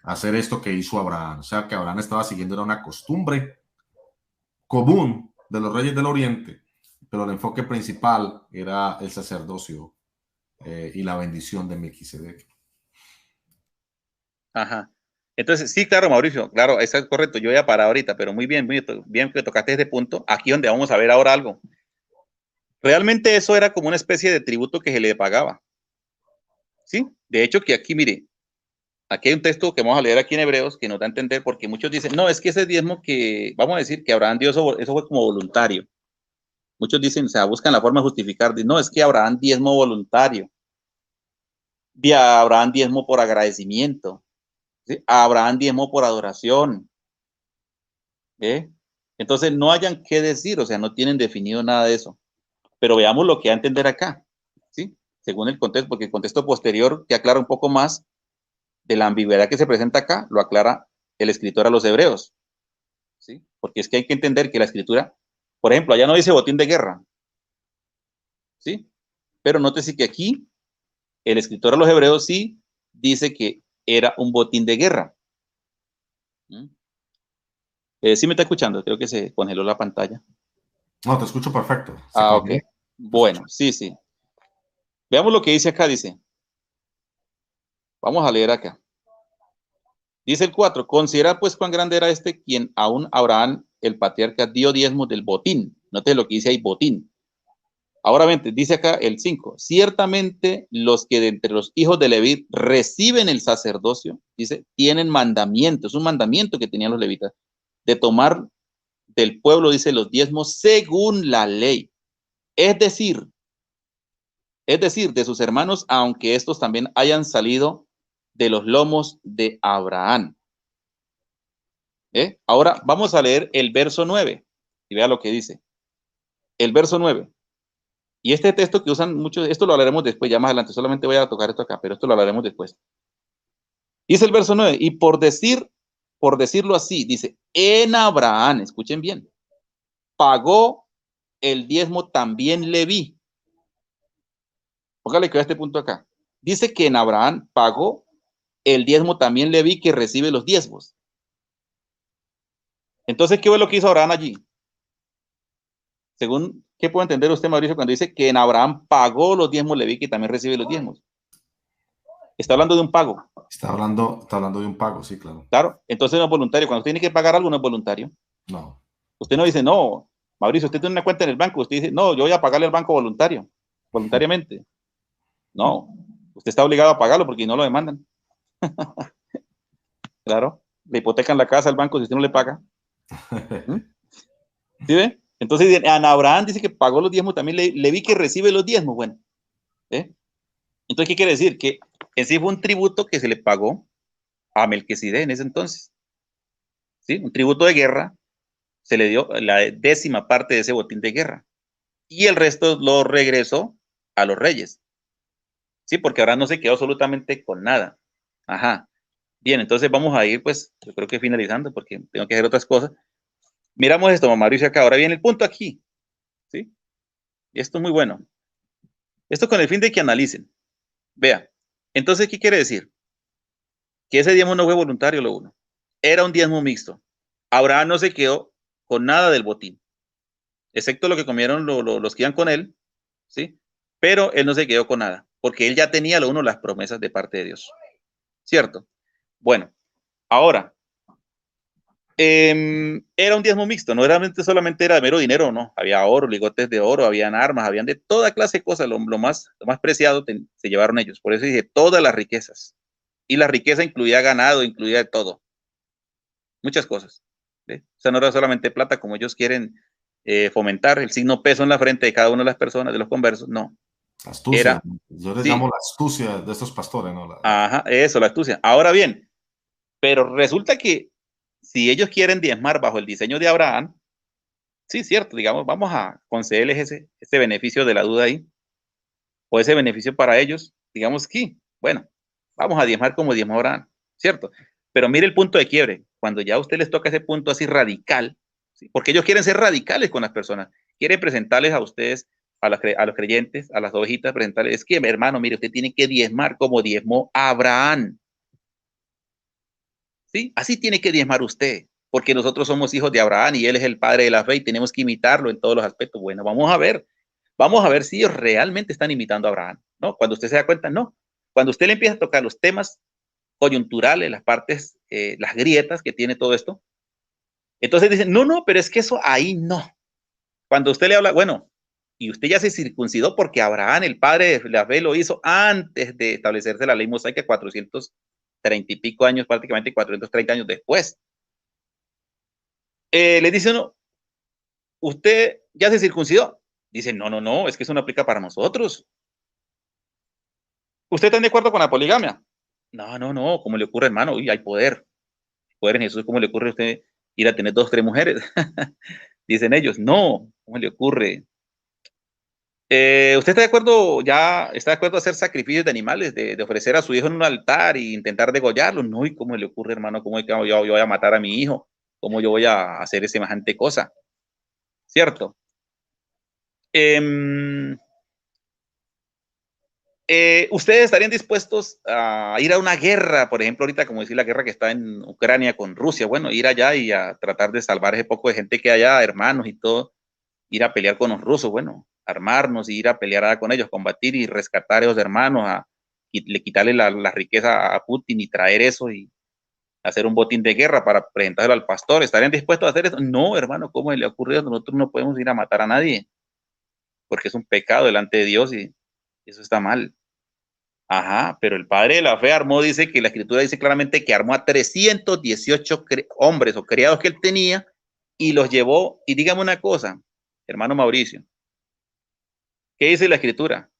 Speaker 1: hacer esto que hizo Abraham. O sea, que Abraham estaba siguiendo era una costumbre común de los reyes del Oriente, pero el enfoque principal era el sacerdocio y la bendición de Melquisedec.
Speaker 2: Ajá. Entonces, sí, claro, Mauricio, claro, eso es correcto. Yo voy a parar ahorita, pero muy bien que tocaste este punto. Aquí donde vamos a ver ahora algo. Realmente eso era como una especie de tributo que se le pagaba. ¿Sí? De hecho, que aquí, mire, aquí hay un texto que vamos a leer aquí en Hebreos que nos da a entender, porque muchos dicen, no, es que ese diezmo que, vamos a decir, que Abraham dio, eso fue como voluntario. Muchos dicen, o sea, buscan la forma de justificar, no, es que Abraham diezmo voluntario. Abraham diezmo por agradecimiento. ¿Sí? Abraham diezmo por adoración. ¿Eh? Entonces no hayan qué decir, o sea, no tienen definido nada de eso. Pero veamos lo que va a entender acá, ¿sí? Según el contexto, porque el contexto posterior que aclara un poco más de la ambigüedad que se presenta acá, lo aclara el escritor a los hebreos, ¿sí? Porque es que hay que entender que la escritura, por ejemplo, allá no dice botín de guerra, ¿sí? Pero nótese que aquí el escritor a los hebreos sí dice que era un botín de guerra. Sí me está escuchando, creo que se congeló la pantalla.
Speaker 1: No, te escucho perfecto.
Speaker 2: Ok. Bueno, sí, sí. Veamos lo que dice acá, dice. Vamos a leer acá. Dice el 4, considera pues cuán grande era este quien aún Abraham, el patriarca, dio diezmos del botín. Note lo que dice ahí, botín. Ahora dice acá el 5, ciertamente los que de entre los hijos de Leví reciben el sacerdocio, dice, tienen mandamiento, es un mandamiento que tenían los levitas, de tomar del pueblo, dice, los diezmos según la ley. Es decir, de sus hermanos, aunque estos también hayan salido de los lomos de Abraham. Ahora vamos a leer el verso 9 y vea lo que dice. El verso 9. Y este texto que usan mucho, esto lo hablaremos después, ya más adelante, solamente voy a tocar esto acá, pero esto lo hablaremos después. Dice el verso 9, y por decirlo así, dice, en Abraham, escuchen bien, pagó el diezmo también Leví. Póngale que a este punto acá. Dice que en Abraham pagó el diezmo también Leví que recibe los diezmos. Entonces, ¿qué fue lo que hizo Abraham allí? Según, ¿qué puede entender usted, Mauricio, cuando dice que en Abraham pagó los diezmos Leví que también recibe los diezmos? Está hablando de un pago.
Speaker 1: Está hablando de un pago, sí, claro.
Speaker 2: Claro, entonces no es voluntario. Cuando usted tiene que pagar algo, no es voluntario.
Speaker 1: No.
Speaker 2: Usted no dice, no, Mauricio, usted tiene una cuenta en el banco. Usted dice, no, yo voy a pagarle al banco voluntariamente. No, usted está obligado a pagarlo porque no lo demandan. Claro, le hipotecan la casa al banco si usted no le paga. ¿Mm? ¿Sí ve? Entonces, Ana Abraham dice que pagó los diezmos, también le vi que recibe los diezmos. Bueno, ¿eh? Entonces, ¿qué quiere decir? Que en sí fue un tributo que se le pagó a Melquisedec en ese entonces. ¿Sí? Un tributo de guerra, se le dio la 10ª parte de ese botín de guerra. Y el resto lo regresó a los reyes. Sí, porque ahora no se quedó absolutamente con nada. Ajá. Bien, entonces vamos a ir, pues, yo creo que finalizando, porque tengo que hacer otras cosas. Miramos esto, Mauricio, acá. Ahora viene el punto aquí. ¿Sí? Y esto es muy bueno. Esto con el fin de que analicen. Vea. Entonces, ¿qué quiere decir? Que ese diezmo no fue voluntario, lo uno. Era un diezmo mixto. Abraham no se quedó con nada del botín, excepto lo que comieron los que iban con él, ¿sí? Pero él no se quedó con nada, porque él ya tenía, lo uno, las promesas de parte de Dios. ¿Cierto? Bueno, ahora, era un diezmo mixto, no era solamente era mero dinero, no, había oro, ligotes de oro, habían armas, habían de toda clase de cosas, lo más preciado se llevaron ellos, por eso dije todas las riquezas, y la riqueza incluía ganado, incluía todo, muchas cosas, ¿sí? O sea, no era solamente plata como ellos quieren fomentar el signo peso en la frente de cada una de las personas, de los conversos, no,
Speaker 1: Astucia.
Speaker 2: era,
Speaker 1: Yo les llamo
Speaker 2: sí,
Speaker 1: la astucia de estos pastores, ¿no?
Speaker 2: ajá, eso, la astucia. Ahora bien, pero resulta que si ellos quieren diezmar bajo el diseño de Abraham, sí, cierto, digamos, vamos a concederles ese beneficio de la duda ahí, o ese beneficio para ellos, digamos que, bueno, vamos a diezmar como diezmó Abraham, ¿cierto? Pero mire el punto de quiebre, cuando ya a usted les toca ese punto así radical, ¿sí? Porque ellos quieren ser radicales con las personas, quieren presentarles a ustedes, a los creyentes, a las ovejitas, presentarles, es que, hermano, mire, usted tiene que diezmar como diezmó Abraham, ¿sí? Así tiene que diezmar usted, porque nosotros somos hijos de Abraham y él es el padre de la fe y tenemos que imitarlo en todos los aspectos. Bueno, vamos a ver si ellos realmente están imitando a Abraham, ¿no? Cuando usted se da cuenta, no. Cuando usted le empieza a tocar los temas coyunturales, las partes, las grietas que tiene todo esto, entonces dicen, no, no, pero es que eso ahí no. Cuando usted le habla, bueno, y usted ya se circuncidó porque Abraham, el padre de la fe, lo hizo antes de establecerse la ley mosaica, 430 y pico años, prácticamente 430 años después. Le dice uno, ¿usted ya se circuncidó? Dice, no, no, no, es que eso no aplica para nosotros. ¿Usted está de acuerdo con la poligamia? No, no, no, ¿cómo le ocurre, hermano? Uy, hay poder. Poder en Jesús, ¿cómo le ocurre a usted ir a tener 2, 3 mujeres? Dicen ellos, no, ¿cómo le ocurre? ¿Usted está de acuerdo, ya está de acuerdo a hacer sacrificios de animales, de ofrecer a su hijo en un altar e intentar degollarlo? No, ¿y cómo le ocurre, hermano? ¿Cómo yo voy a matar a mi hijo? ¿Cómo yo voy a hacer semejante cosa? ¿Cierto? ¿Ustedes estarían dispuestos a ir a una guerra, por ejemplo, ahorita, como decir, la guerra que está en Ucrania con Rusia? Bueno, ir allá y a tratar de salvar ese poco de gente que hay allá, hermanos y todo, ir a pelear con los rusos, bueno, armarnos y ir a pelear allá con ellos, combatir y rescatar a esos hermanos, y quitarle la riqueza a Putin y traer eso y hacer un botín de guerra para presentárselo al pastor. ¿Estarían dispuestos a hacer eso? No, hermano, ¿cómo le ha ocurrido? Nosotros no podemos ir a matar a nadie, porque es un pecado delante de Dios y eso está mal. Ajá, pero el padre de la fe armó, dice que la escritura dice claramente que armó a 318 hombres o criados que él tenía y los llevó. Y dígame una cosa, hermano Mauricio, ¿qué dice la escritura?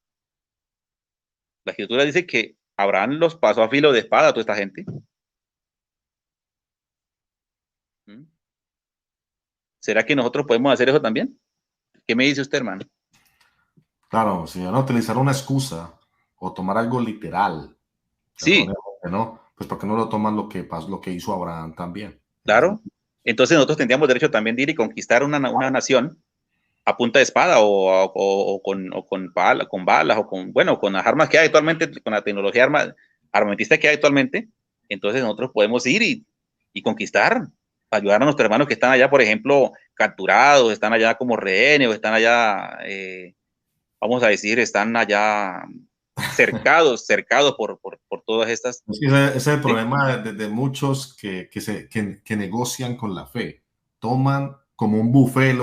Speaker 2: La escritura dice que Abraham los pasó a filo de espada a toda esta gente. ¿Mm? ¿Será que nosotros podemos hacer eso también? ¿Qué me dice usted, hermano?
Speaker 1: Claro, si van a utilizar una excusa o tomar algo literal,
Speaker 2: Sí,
Speaker 1: ¿no? Pues ¿por qué no lo toman lo que hizo Abraham también?
Speaker 2: claro. Entonces nosotros tendríamos derecho también de ir y conquistar una nación a punta de espada con balas o bueno, con las armas que hay actualmente, con la tecnología armamentista que hay actualmente. Entonces nosotros podemos ir y conquistar, ayudar a nuestros hermanos que están allá, por ejemplo, capturados, están allá como rehenes o están allá, vamos a decir, están allá cercados por todas estas.
Speaker 1: Ese es el problema de muchos que negocian con la fe. Toman como un buffet,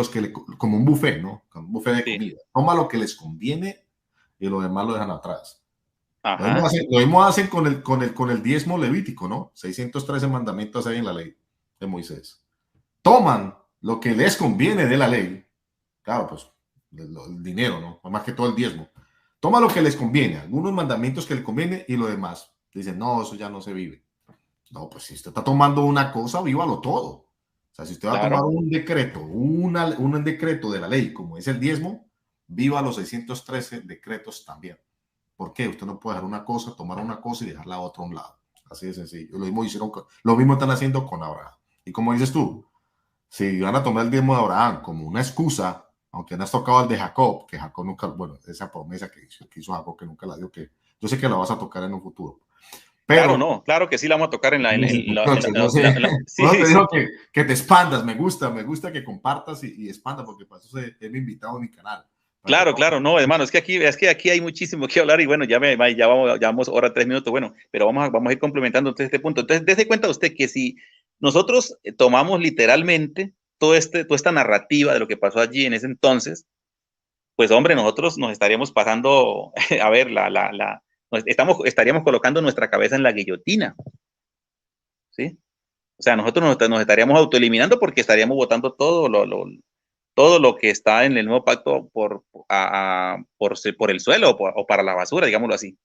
Speaker 1: como un buffet, ¿no? Como un buffet de
Speaker 2: Sí.
Speaker 1: comida. Toma lo que les conviene y lo demás lo dejan atrás.
Speaker 2: Ajá.
Speaker 1: Lo mismo hacen con el diezmo levítico, ¿no? 613 mandamientos hay en la ley de Moisés. Toman lo que les conviene de la ley, claro, pues el dinero, ¿no? Más que todo el diezmo. Toma lo que les conviene, algunos mandamientos que les conviene y lo demás. Dicen, no, eso ya no se vive. No, pues si usted está tomando una cosa, vívalo todo. O sea, si usted va a tomar
Speaker 2: Claro.
Speaker 1: un decreto, un decreto de la ley, como es el diezmo, viva los 613 decretos también. ¿Por qué? Usted no puede dejar una cosa, tomar una cosa y dejar la otra a un lado. Así de sencillo. Lo mismo están haciendo con Abraham. Y como dices tú, si van a tomar el diezmo de Abraham como una excusa, aunque no has tocado el de Jacob, que Jacob nunca, bueno, esa promesa que hizo Jacob que nunca la dio, que yo sé que la vas a tocar en un futuro.
Speaker 2: Claro,
Speaker 1: Pero,
Speaker 2: no, claro que sí la vamos a tocar en la,
Speaker 1: entonces, yo sé,
Speaker 2: sí,
Speaker 1: bueno,
Speaker 2: sí,
Speaker 1: te
Speaker 2: sí.
Speaker 1: digo que te expandas, me gusta que compartas y expandas, porque para eso es mi invitado en mi canal. Para que
Speaker 2: Claro, no, hermano, es que aquí hay muchísimo que hablar y bueno, ya vamos ahora 3 minutos, bueno, pero vamos a ir complementando entonces este punto. Entonces, dése cuenta usted que si nosotros tomamos literalmente toda esta narrativa de lo que pasó allí en ese entonces, pues hombre, nosotros nos estaríamos pasando, a ver, estaríamos colocando nuestra cabeza en la guillotina, ¿sí? O sea, nosotros nos estaríamos autoeliminando porque estaríamos votando todo lo que está en el nuevo pacto por el suelo o para la basura, digámoslo así.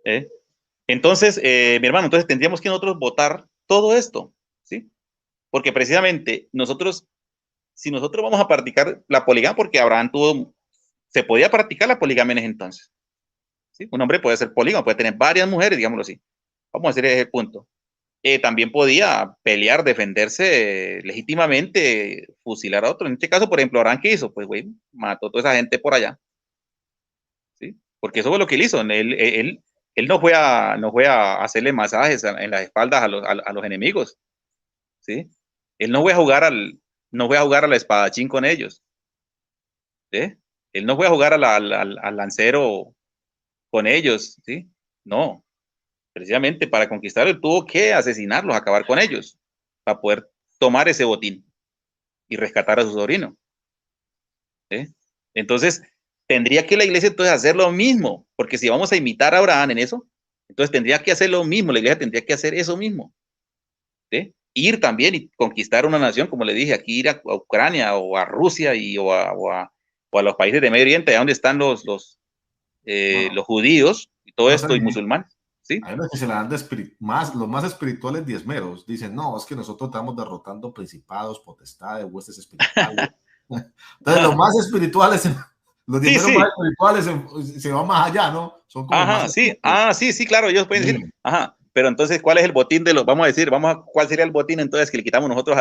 Speaker 2: ¿Eh? Entonces, mi hermano, entonces tendríamos que nosotros votar todo esto, ¿sí? Porque precisamente si nosotros vamos a practicar la poligamia, porque se podía practicar la poligamia en ese entonces, ¿sí? Un hombre puede ser polígamo, puede tener varias mujeres, digámoslo así. Vamos a hacer ese punto. También podía pelear, defenderse legítimamente, fusilar a otro. En este caso, por ejemplo, Abraham, ¿qué hizo? Pues, güey, mató a toda esa gente por allá, ¿sí? Porque eso fue lo que él hizo. Él no fue a hacerle masajes en las espaldas a los enemigos, ¿sí? Él no fue a jugar al espadachín con ellos, ¿sí? Él no fue a jugar al lancero con ellos, ¿sí? No, precisamente para conquistarlo tuvo que asesinarlos, acabar con ellos, para poder tomar ese botín y rescatar a su sobrino. ¿Sí? Entonces, tendría que la iglesia entonces hacer lo mismo, porque si vamos a imitar a Abraham en eso, entonces tendría que hacer lo mismo, la iglesia tendría que hacer eso mismo. ¿Sí? Ir también y conquistar una nación, como le dije, aquí ir a Ucrania o a Rusia o a los países de Medio Oriente, allá donde están
Speaker 1: bueno,
Speaker 2: los judíos y todo
Speaker 1: bueno,
Speaker 2: esto y musulmanes. ¿Sí?
Speaker 1: hay unos que se la dan los más espirituales diezmeros. Dicen, no, es que nosotros estamos derrotando principados, potestades, huestes espirituales. Entonces, los más espirituales, los
Speaker 2: Sí,
Speaker 1: diezmeros más
Speaker 2: sí.
Speaker 1: espirituales se van más allá, ¿no? Son como más
Speaker 2: Ajá, sí.
Speaker 1: estrictos.
Speaker 2: Sí, claro, ellos pueden decir, ajá, pero entonces, ¿cuál es el botín vamos a decir, cuál sería el botín entonces que le quitamos nosotros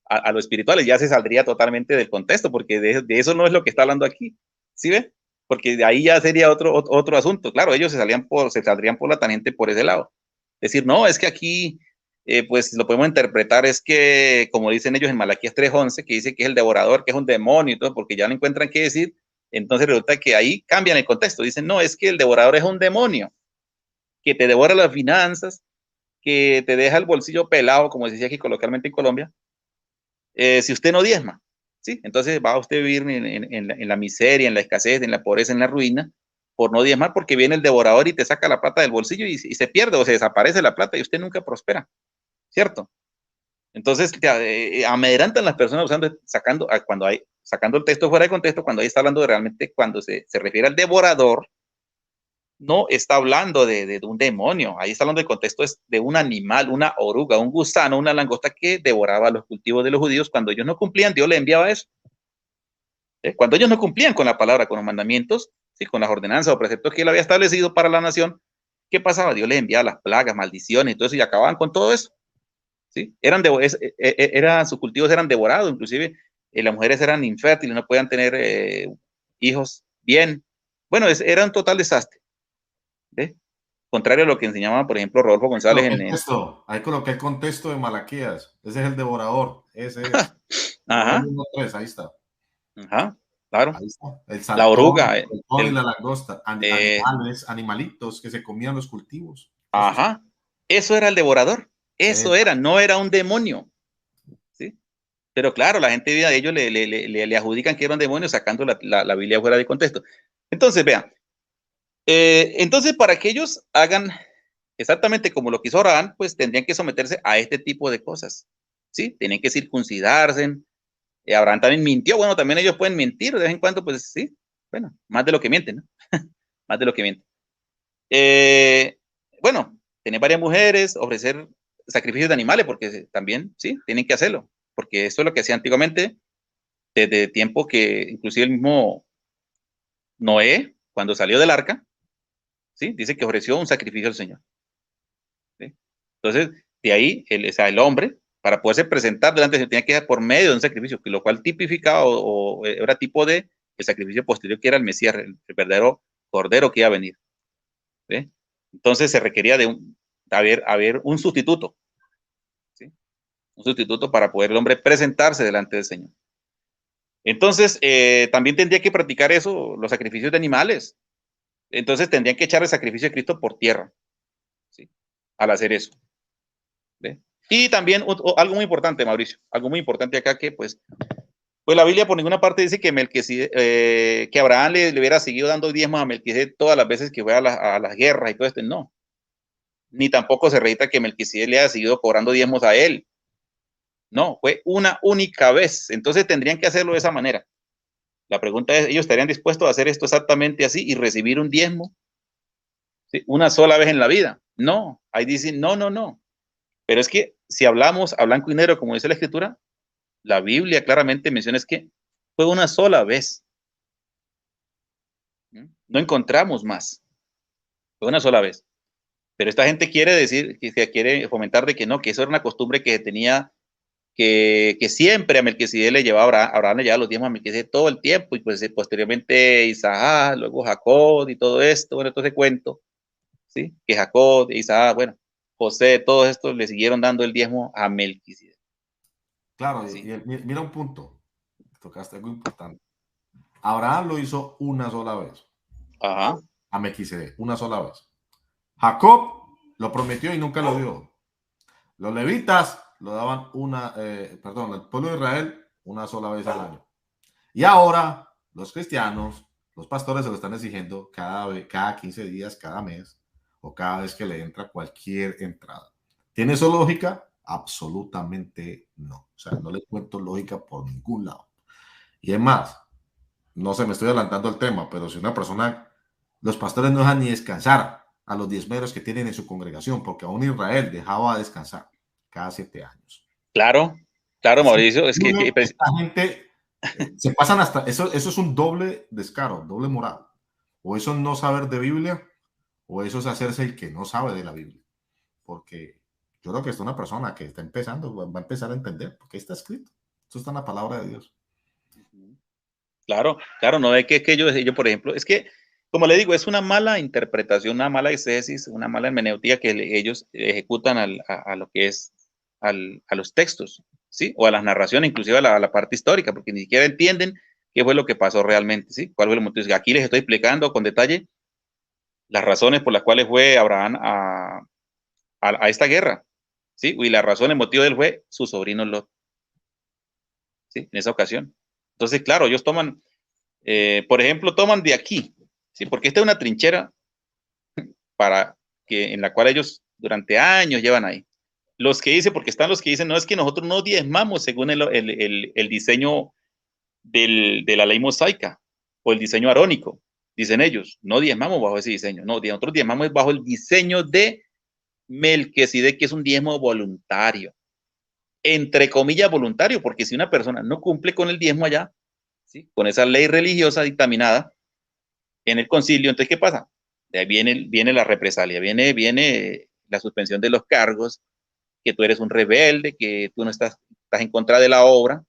Speaker 2: a los espirituales? Ya se saldría totalmente del contexto, porque de eso no es lo que está hablando aquí. ¿Sí ve? Porque de ahí ya sería otro asunto. Claro, ellos se saldrían por la tangente por ese lado. Decir, no, es que aquí, pues lo podemos interpretar, es que, como dicen ellos en Malaquías 3:11, que dice que es el devorador, que es un demonio y todo, porque ya no encuentran qué decir. Entonces resulta que ahí cambian el contexto. Dicen, no, es que el devorador es un demonio que te devora las finanzas, que te deja el bolsillo pelado, como se decía aquí coloquialmente en Colombia, si usted no diezma. ¿Sí? Entonces va a usted vivir en la miseria, en la escasez, en la pobreza, en la ruina, por no diezmar, porque viene el devorador y te saca la plata del bolsillo y se pierde o se desaparece la plata y usted nunca prospera, ¿cierto? Entonces amedrentan las personas sacando el texto fuera de contexto, cuando ahí está hablando de realmente, cuando se refiere al devorador, no está hablando de un demonio, ahí está hablando del contexto de un animal, una oruga, un gusano, una langosta que devoraba los cultivos de los judíos. Cuando ellos no cumplían, Dios le enviaba eso. Cuando ellos no cumplían con la palabra, con los mandamientos, ¿sí? Con las ordenanzas o preceptos que él había establecido para la nación, ¿qué pasaba? Dios les enviaba las plagas, maldiciones y todo eso y acababan con todo eso. ¿Sí? Sus cultivos eran devorados, inclusive las mujeres eran infértiles, no podían tener hijos bien. Bueno, era un total desastre. ¿Sí? Contrario a lo que enseñaba, por ejemplo, Rodolfo González
Speaker 1: Ahí coloqué el contexto de Malaquías. Ese es el devorador. Ese es.
Speaker 2: Ajá,
Speaker 1: Deuteronomio 1:3, ahí está.
Speaker 2: ajá. claro.
Speaker 1: Ahí está. El
Speaker 2: La oruga,
Speaker 1: saltón y la langosta.
Speaker 2: eh,
Speaker 1: Animalitos que se comían los cultivos.
Speaker 2: ajá, eso era el devorador. Eso
Speaker 1: Epa.
Speaker 2: era, no era un demonio. ¿Sí? Pero claro, la gente de ellos le adjudican que era un demonio sacando la Biblia fuera de contexto. Entonces, vean, entonces para que ellos hagan exactamente como lo que hizo Abraham, pues tendrían que someterse a este tipo de cosas. ¿Sí? Tienen que circuncidarse. Abraham también mintió. Bueno, también ellos pueden mentir de vez en cuando, pues sí. Bueno, más de lo que mienten, ¿no? Más de lo que mienten. Bueno, tener varias mujeres, ofrecer sacrificios de animales, porque también, sí, tienen que hacerlo, porque eso es lo que hacía antiguamente, desde tiempo que inclusive el mismo Noé, cuando salió del arca, sí, dice que ofreció un sacrificio al Señor. ¿Sí? Entonces, de ahí, o sea, el hombre, para poderse presentar delante de Dios, tenía que dar por medio de un sacrificio, lo cual tipificaba o era tipo de el sacrificio posterior que era el Mesías, el verdadero cordero que iba a venir. ¿Sí? Entonces se requería de haber un sustituto, ¿sí? Un sustituto para poder el hombre presentarse delante del Señor. Entonces, también tendría que practicar eso, los sacrificios de animales. Entonces tendrían que echar el sacrificio de Cristo por tierra, ¿sí? Al hacer eso. ¿Ve? Y también algo muy importante, Mauricio, algo muy importante acá que pues la Biblia por ninguna parte dice que que Abraham le hubiera seguido dando diezmos a Melquisedec todas las veces que fue a las guerras y todo esto, no. Ni tampoco se registra que Melquisedec le haya seguido cobrando diezmos a él. No, fue una única vez. Entonces tendrían que hacerlo de esa manera. La pregunta es, ¿ellos estarían dispuestos a hacer esto exactamente así y recibir un diezmo? ¿Sí? Una sola vez en la vida. No, ahí dicen, no, no, no. Pero es que si hablamos a blanco y negro, como dice la Escritura, la Biblia claramente menciona es que fue una sola vez. No encontramos más. Fue una sola vez. Pero esta gente quiere decir, que quiere fomentar de que no, que eso era una costumbre que tenía, que siempre a Melquisedec le llevaba, Abraham le llevaba los diezmos a Melquisedec todo el tiempo, y pues posteriormente Isaac, luego Jacob y todo esto, bueno, entonces cuento, ¿sí? Que Jacob, Isaac, bueno, José, todos estos le siguieron dando el diezmo a Melquisedec.
Speaker 1: Claro,
Speaker 2: ¿Sí?
Speaker 1: mira un punto. Tocaste algo importante. Abraham lo hizo una sola vez.
Speaker 2: Ajá.
Speaker 1: A Melquisedec, una sola vez. Jacob lo prometió y nunca lo dio. Los levitas lo daban el pueblo de Israel una sola vez al año. Y ahora los cristianos, los pastores se lo están exigiendo cada 15 días, cada mes o cada vez que le entra cualquier entrada. ¿Tiene eso lógica? Absolutamente no. O sea, no le cuento lógica por ningún lado. Y es más, no sé, me estoy adelantando el tema, pero si una persona, los pastores no dejan ni descansar a los diezmeros que tienen en su congregación, porque aún Israel dejaba descansar cada 7 años.
Speaker 2: Claro, claro,
Speaker 1: Así,
Speaker 2: Mauricio, es que,
Speaker 1: esta gente se pasan hasta, eso es un doble descaro, doble moral. O eso es no saber de Biblia, o eso es hacerse el que no sabe de la Biblia. Porque yo creo que es una persona que está empezando, va a empezar a entender, porque está escrito. Eso está en la palabra de Dios.
Speaker 2: claro, claro, no ve que ellos, por ejemplo, es que, como le digo, es una mala interpretación, una mala exégesis, una mala hermenéutica que ellos ejecutan a lo que es a los textos, ¿sí? O a las narraciones, inclusive a la parte histórica, porque ni siquiera entienden qué fue lo que pasó realmente, ¿sí? ¿Cuál fue el motivo? Aquí les estoy explicando con detalle las razones por las cuales fue Abraham a esta guerra, ¿sí? Y la razón, el motivo de él fue su sobrino Lot, ¿sí? En esa ocasión. Entonces, claro, ellos toman, por ejemplo, toman de aquí, ¿sí? Porque esta es una trinchera en la cual ellos durante años llevan ahí. Los que dicen, porque están los que dicen, no es que nosotros no diezmamos según el diseño de la ley mosaica o el diseño arónico. Dicen ellos, no diezmamos bajo ese diseño, no, nosotros diezmamos bajo el diseño de Melquisedec, que es un diezmo voluntario. Entre comillas voluntario, porque si una persona no cumple con el diezmo allá, ¿sí? Con esa ley religiosa dictaminada en el concilio, entonces, ¿qué pasa? De ahí viene la represalia, viene la suspensión de los cargos, que tú eres un rebelde, que tú no estás en contra de la obra,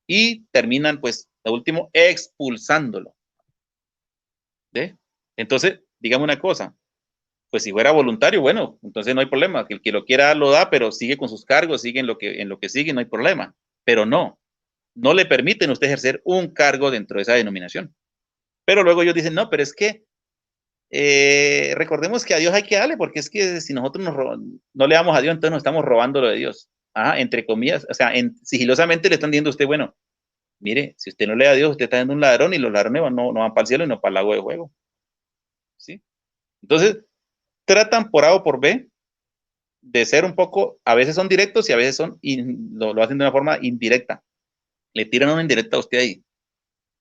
Speaker 2: y terminan, pues, lo último, expulsándolo. ¿Ve? Entonces, dígame una cosa, pues si fuera voluntario, bueno, entonces no hay problema, que el que lo quiera lo da, pero sigue con sus cargos, sigue en lo que sigue, no hay problema, pero no, no le permiten a usted ejercer un cargo dentro de esa denominación. Pero luego ellos dicen, no, pero es que recordemos que a Dios hay que darle, porque es que si nosotros no le damos a Dios, entonces nos estamos robando lo de Dios. Ajá, entre comillas, o sea, sigilosamente le están diciendo a usted, bueno, mire, si usted no le da a Dios, usted está siendo un ladrón y los ladrones no van para el cielo y no para el lago de fuego. ¿Sí? Entonces, tratan por A o por B de ser un poco, a veces son directos y a veces lo hacen de una forma indirecta. Le tiran una indirecta a usted ahí.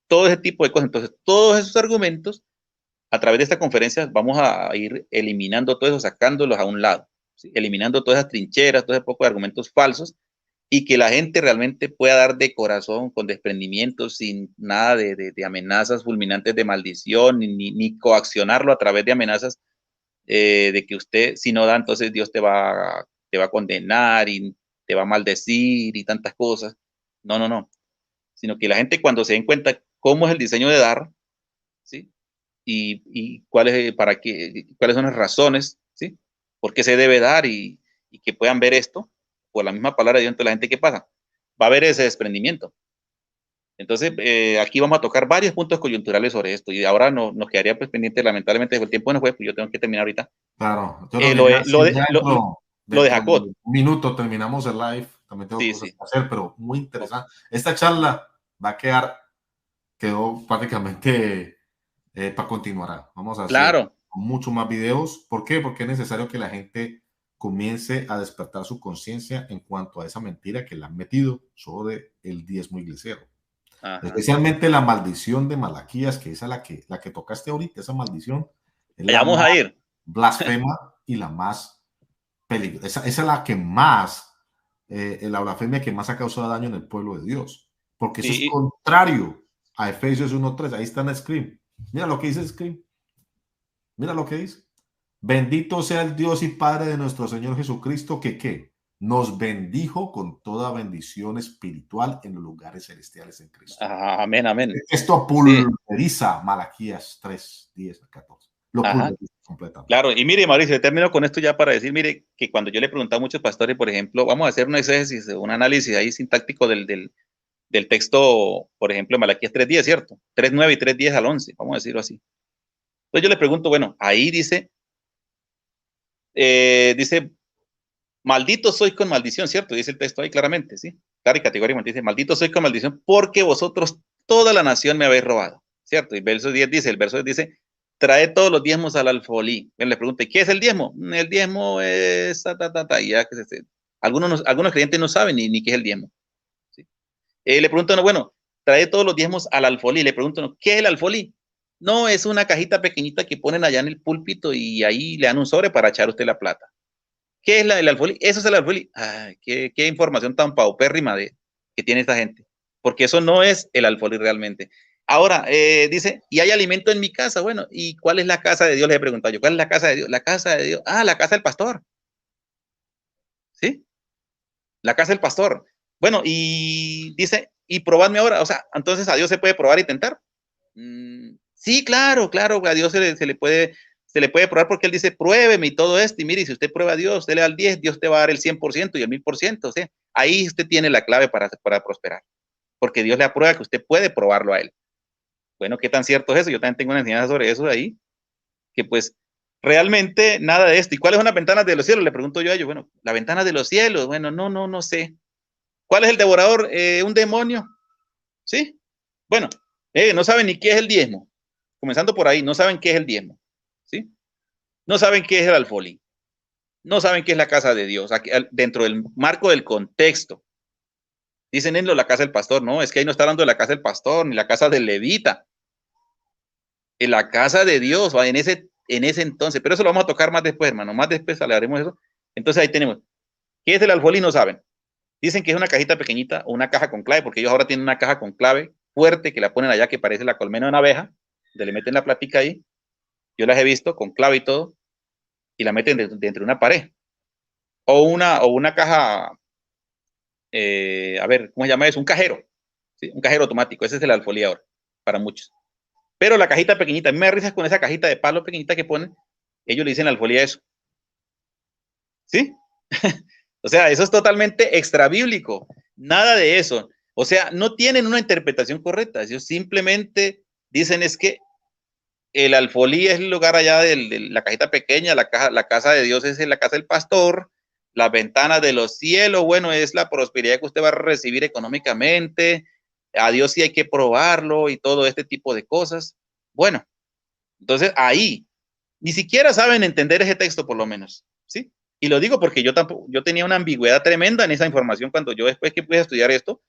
Speaker 2: Todo ese tipo de cosas. Entonces, todos esos argumentos, a través de esta conferencia, vamos a ir eliminando todo eso, sacándolos a un lado, ¿sí? Eliminando todas esas trincheras, todo ese poco de argumentos falsos, y que la gente realmente pueda dar de corazón, con desprendimiento, sin nada de amenazas fulminantes de maldición, ni coaccionarlo a través de amenazas de que usted, si no da, entonces Dios te va a condenar y te va a maldecir y tantas cosas. No, no, no. Sino que la gente, cuando se den cuenta cómo es el diseño de dar, ¿sí? Y cuáles son las razones, ¿sí? ¿Por qué se debe dar? Y que puedan ver esto por la misma palabra de Dios. Entonces, la gente, ¿qué pasa? Va a haber ese desprendimiento. Entonces, aquí vamos a tocar varios puntos coyunturales sobre esto. Y ahora nos quedaría pues pendiente, lamentablemente, el tiempo no fue, pues yo tengo que terminar ahorita.
Speaker 1: Claro, yo creo que ya, si ya
Speaker 2: Lo de
Speaker 1: dentro de
Speaker 2: Jacob.
Speaker 1: un minuto terminamos el live, también tengo
Speaker 2: Sí,
Speaker 1: cosas
Speaker 2: sí.
Speaker 1: que hacer, pero muy interesante. Esta charla va a quedó prácticamente para continuar. Vamos a hacer
Speaker 2: Claro.
Speaker 1: mucho más videos. ¿Por qué? Porque es necesario que la gente comience a despertar su conciencia en cuanto a esa mentira que le han metido sobre el diezmo iglesiero.
Speaker 2: Ajá.
Speaker 1: Especialmente la maldición de Malaquías, que es la que tocaste ahorita, esa maldición es
Speaker 2: Allá
Speaker 1: la
Speaker 2: vamos
Speaker 1: más
Speaker 2: a ir.
Speaker 1: blasfema y la más peligrosa. Esa es la que más, la blasfemia que más ha causado daño en el pueblo de Dios, porque eso es
Speaker 2: Sí.
Speaker 1: contrario a Efesios 1:3. Ahí está en Scream. Mira lo que dice Scream. Mira lo que dice. Bendito sea el Dios y Padre de nuestro Señor Jesucristo, que ¿qué? Nos bendijo con toda bendición espiritual en los lugares celestiales en Cristo.
Speaker 2: Amén, amén.
Speaker 1: Esto pulveriza Malaquías 3, 10, 14. Lo pulveriza completamente.
Speaker 2: Claro, y mire, Mauricio, termino con esto ya para decir, mire, que cuando yo le preguntaba a muchos pastores, por ejemplo, vamos a hacer un exégesis, un análisis ahí sintáctico del texto, por ejemplo, de Malaquías 3:10, ¿cierto? 3:9 y 3:10 al 11, vamos a decirlo así. Entonces yo le pregunto, bueno, ahí dice, maldito soy con maldición, ¿cierto? Dice el texto ahí claramente, ¿sí? Claro y categóricamente dice, maldito soy con maldición porque vosotros toda la nación me habéis robado, ¿cierto? Y el verso 10 dice, trae todos los diezmos al alfolí. Él le pregunta, ¿qué es el diezmo? El diezmo es y ya que algunos creyentes no saben ni qué es el diezmo. ¿Sí? Le preguntan, bueno, trae todos los diezmos al alfolí. Le preguntan, ¿qué es el alfolí? No, es una cajita pequeñita que ponen allá en el púlpito y ahí le dan un sobre para echar usted la plata. ¿Qué es el alfolí? Eso es el alfolí. Ay, qué información tan paupérrima que tiene esta gente. Porque eso no es el alfolí realmente. Ahora, dice, y hay alimento en mi casa. Bueno, ¿y cuál es la casa de Dios? Le he preguntado yo. ¿Cuál es la casa de Dios? La casa de Dios. Ah, la casa del pastor. ¿Sí? La casa del pastor. Bueno, y dice, y probadme ahora. O sea, entonces a Dios se puede probar y tentar. Sí, claro, a Dios se le puede probar porque Él dice, pruébeme y todo esto. Y mire, si usted prueba a Dios, usted le da el 10, Dios te va a dar el 100% y el 1000%. ¿Sí? Ahí usted tiene la clave para prosperar. Porque Dios le aprueba que usted puede probarlo a Él. Bueno, ¿qué tan cierto es eso? Yo también tengo una enseñanza sobre eso de ahí, que pues realmente nada de esto. ¿Y cuáles son las ventanas de los cielos? Le pregunto yo a ellos. Bueno, las ventanas de los cielos. Bueno, no sé. ¿Cuál es el devorador? Un demonio. ¿Sí? Bueno, no saben ni qué es el diezmo. Comenzando por ahí, no saben qué es el diezmo. ¿Sí? No saben qué es el alfolí. No saben qué es la casa de Dios. Aquí, dentro del marco del contexto. Dicen en la casa del pastor. No, es que ahí no está hablando de la casa del pastor, ni la casa del levita. En la casa de Dios, en ese entonces. Pero eso lo vamos a tocar más después, hermano. Más después hablaremos de eso. Entonces ahí tenemos. ¿Qué es el alfolí? No saben. Dicen que es una cajita pequeñita o una caja con clave, porque ellos ahora tienen una caja con clave fuerte que la ponen allá que parece la colmena de una abeja, donde le meten la platica ahí. Yo las he visto con clave y todo, y la meten dentro de una pared. O una caja, a ver, ¿cómo se llama eso? Un cajero, ¿sí? Un cajero automático. Ese es el alfolí ahora, para muchos. Pero la cajita pequeñita, a mí me da risas con esa cajita de palo pequeñita que ponen. Ellos le dicen alfolí a eso. ¿Sí? O sea, eso es totalmente extra bíblico. Nada de eso. O sea, no tienen una interpretación correcta. Ellos simplemente dicen es que el alfolí es el lugar allá de la cajita pequeña, la casa de Dios es la casa del pastor, las ventanas de los cielos, bueno, es la prosperidad que usted va a recibir económicamente, a Dios sí hay que probarlo y todo este tipo de cosas. Bueno, entonces ahí ni siquiera saben entender ese texto por lo menos, ¿sí? Y lo digo porque yo tenía una ambigüedad tremenda en esa información cuando yo después que pude estudiar esto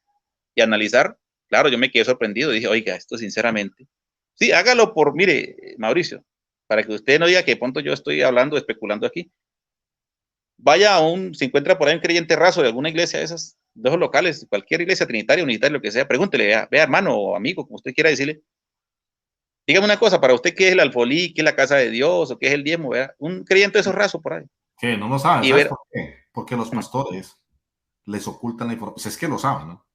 Speaker 2: y analizar, claro, yo me quedé sorprendido, dije, oiga, esto sinceramente, sí, hágalo mire, Mauricio, para que usted no diga que de pronto yo estoy hablando, especulando aquí, vaya se encuentra por ahí un creyente raso de alguna iglesia de esas, de esos locales, cualquier iglesia trinitaria, unitaria, lo que sea, pregúntele, vea hermano o amigo, como usted quiera decirle, dígame una cosa, para usted, ¿qué es el alfolí? ¿Qué es la casa de Dios? ¿O qué es el diezmo? ¿Verdad? Un creyente de esos rasos por ahí.
Speaker 1: Que no lo saben,
Speaker 2: Y
Speaker 1: ¿sabes
Speaker 2: ver,
Speaker 1: por qué? Porque los pastores les ocultan la información. Pues es que lo saben, ¿no?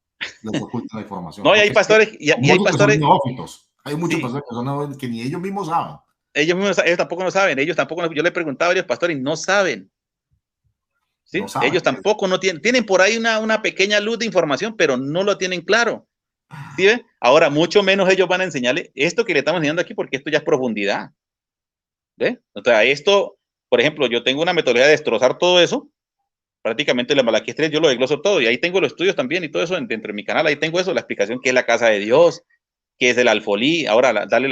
Speaker 1: Les ocultan la información.
Speaker 2: no, y hay
Speaker 1: Porque es que
Speaker 2: pastores,
Speaker 1: hay
Speaker 2: y hay
Speaker 1: muchos que son
Speaker 2: pastores,
Speaker 1: neófitos. Hay muchos
Speaker 2: sí,
Speaker 1: pastores que son neófitos que ni ellos mismos saben.
Speaker 2: ellos tampoco lo saben, yo le preguntaba a ellos pastores y no saben.
Speaker 1: No
Speaker 2: ¿Sí?
Speaker 1: saben.
Speaker 2: Ellos tampoco no tienen por ahí una pequeña luz de información, pero no lo tienen claro. ¿Sí ve? Ahora, mucho menos ellos van a enseñarle esto que le estamos enseñando aquí, porque esto ya es profundidad. ¿Ve? O sea, esto, por ejemplo, yo tengo una metodología de destrozar todo eso, prácticamente la Malaquías 3 yo lo desgloso todo, y ahí tengo los estudios también y todo eso dentro de mi canal, ahí tengo eso, la explicación que es la casa de Dios, que es el alfolí, ahora dale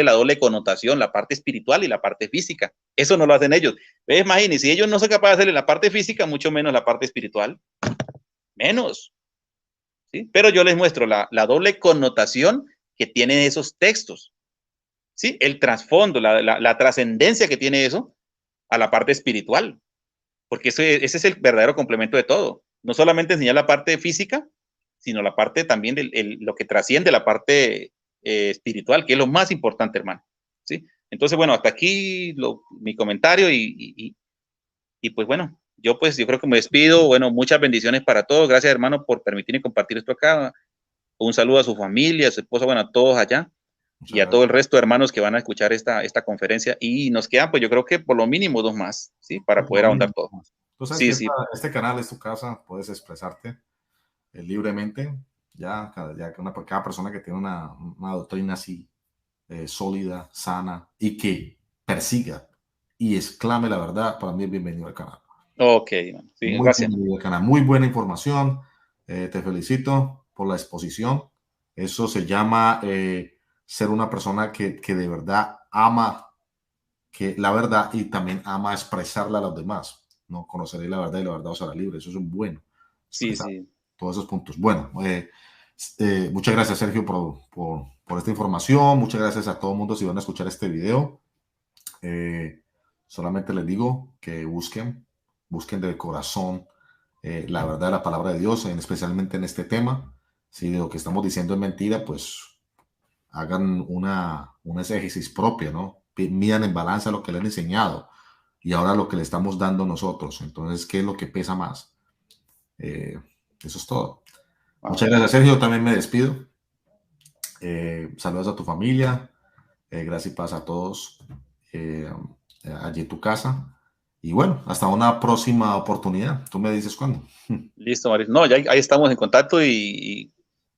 Speaker 2: la doble connotación, la parte espiritual y la parte física. Eso no lo hacen ellos. ¿Ves? Imagínense, si ellos no son capaces de hacerle la parte física, mucho menos la parte espiritual. Menos. ¿Sí? Pero yo les muestro la doble connotación que tienen esos textos. ¿Sí? El trasfondo, la trascendencia que tiene eso a la parte espiritual. Porque ese es el verdadero complemento de todo. No solamente enseñar la parte física, sino la parte también de lo que trasciende la parte espiritual, que es lo más importante, hermano. ¿Sí? Entonces, bueno, hasta aquí mi comentario y pues bueno, yo creo que me despido. Bueno, muchas bendiciones para todos. Gracias, hermano, por permitirme compartir esto acá. Un saludo a su familia, a su esposa, bueno, a todos allá
Speaker 1: Muchas
Speaker 2: y a todo el
Speaker 1: gracias.
Speaker 2: resto de hermanos que van a escuchar esta conferencia. Y nos quedan, pues yo creo que por lo mínimo 2 más, ¿sí? Para poder ahondar todo.
Speaker 1: Tú sabes que
Speaker 2: Sí, sí,
Speaker 1: este canal es tu casa, puedes expresarte libremente. Ya cada persona que tiene una doctrina así sólida, sana y que persiga y exclame la verdad, para mí es bienvenido al canal.
Speaker 2: ok, sí,
Speaker 1: Muy
Speaker 2: gracias.
Speaker 1: bienvenido al canal. Muy buena información. Te felicito por la exposición. Eso se llama ser una persona que de verdad ama la verdad y también ama expresarla a los demás. No conoceré la verdad y la verdad os hará libre. Eso es un bueno.
Speaker 2: Sí,
Speaker 1: Expresar
Speaker 2: sí.
Speaker 1: todos esos puntos. Bueno, muchas gracias, Sergio, por esta información. Muchas gracias a todo el mundo si van a escuchar este video. Solamente les digo que busquen de corazón la verdad de la palabra de Dios, especialmente en este tema. Si lo que estamos diciendo es mentira, pues hagan una exégesis propia, ¿no? Midan en balanza lo que le han enseñado y ahora lo que le estamos dando nosotros. Entonces, ¿qué es lo que pesa más? Eh, Eso es todo.
Speaker 2: Wow.
Speaker 1: Muchas gracias, Sergio. También me despido. Saludos a tu familia. Gracias y paz a todos allí en tu casa. Y bueno, hasta una próxima oportunidad. Tú me dices cuándo.
Speaker 2: Listo, Mauricio. No, ya ahí estamos en contacto y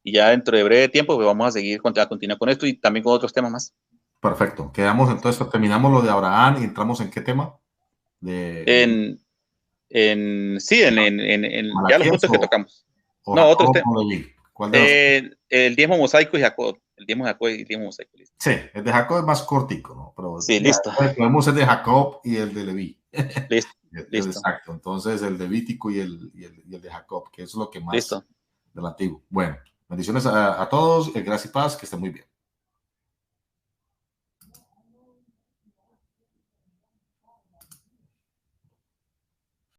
Speaker 2: ya dentro de breve tiempo pues vamos a seguir a continuar con esto y también con otros temas más.
Speaker 1: Perfecto. Quedamos entonces, terminamos lo de Abraham y entramos en qué tema? De
Speaker 2: En, sí, en ya los
Speaker 1: Malaquías
Speaker 2: puntos que tocamos.
Speaker 1: o
Speaker 2: No, otros
Speaker 1: Jacob
Speaker 2: temas.
Speaker 1: o Leví. ¿Cuál de los?
Speaker 2: El diezmo mosaico y Jacob. El diezmo de Jacob y el diezmo mosaico. Listo.
Speaker 1: Sí, el de Jacob es más cortico, ¿no? Pero
Speaker 2: Sí, listo.
Speaker 1: podemos el de Jacob y el de Leví.
Speaker 2: Listo. Listo.
Speaker 1: Exacto. Entonces, el Levítico y el de Jacob, que es lo que más
Speaker 2: Listo.
Speaker 1: del antiguo. Bueno, bendiciones a todos. Gracias y paz. Que estén muy bien.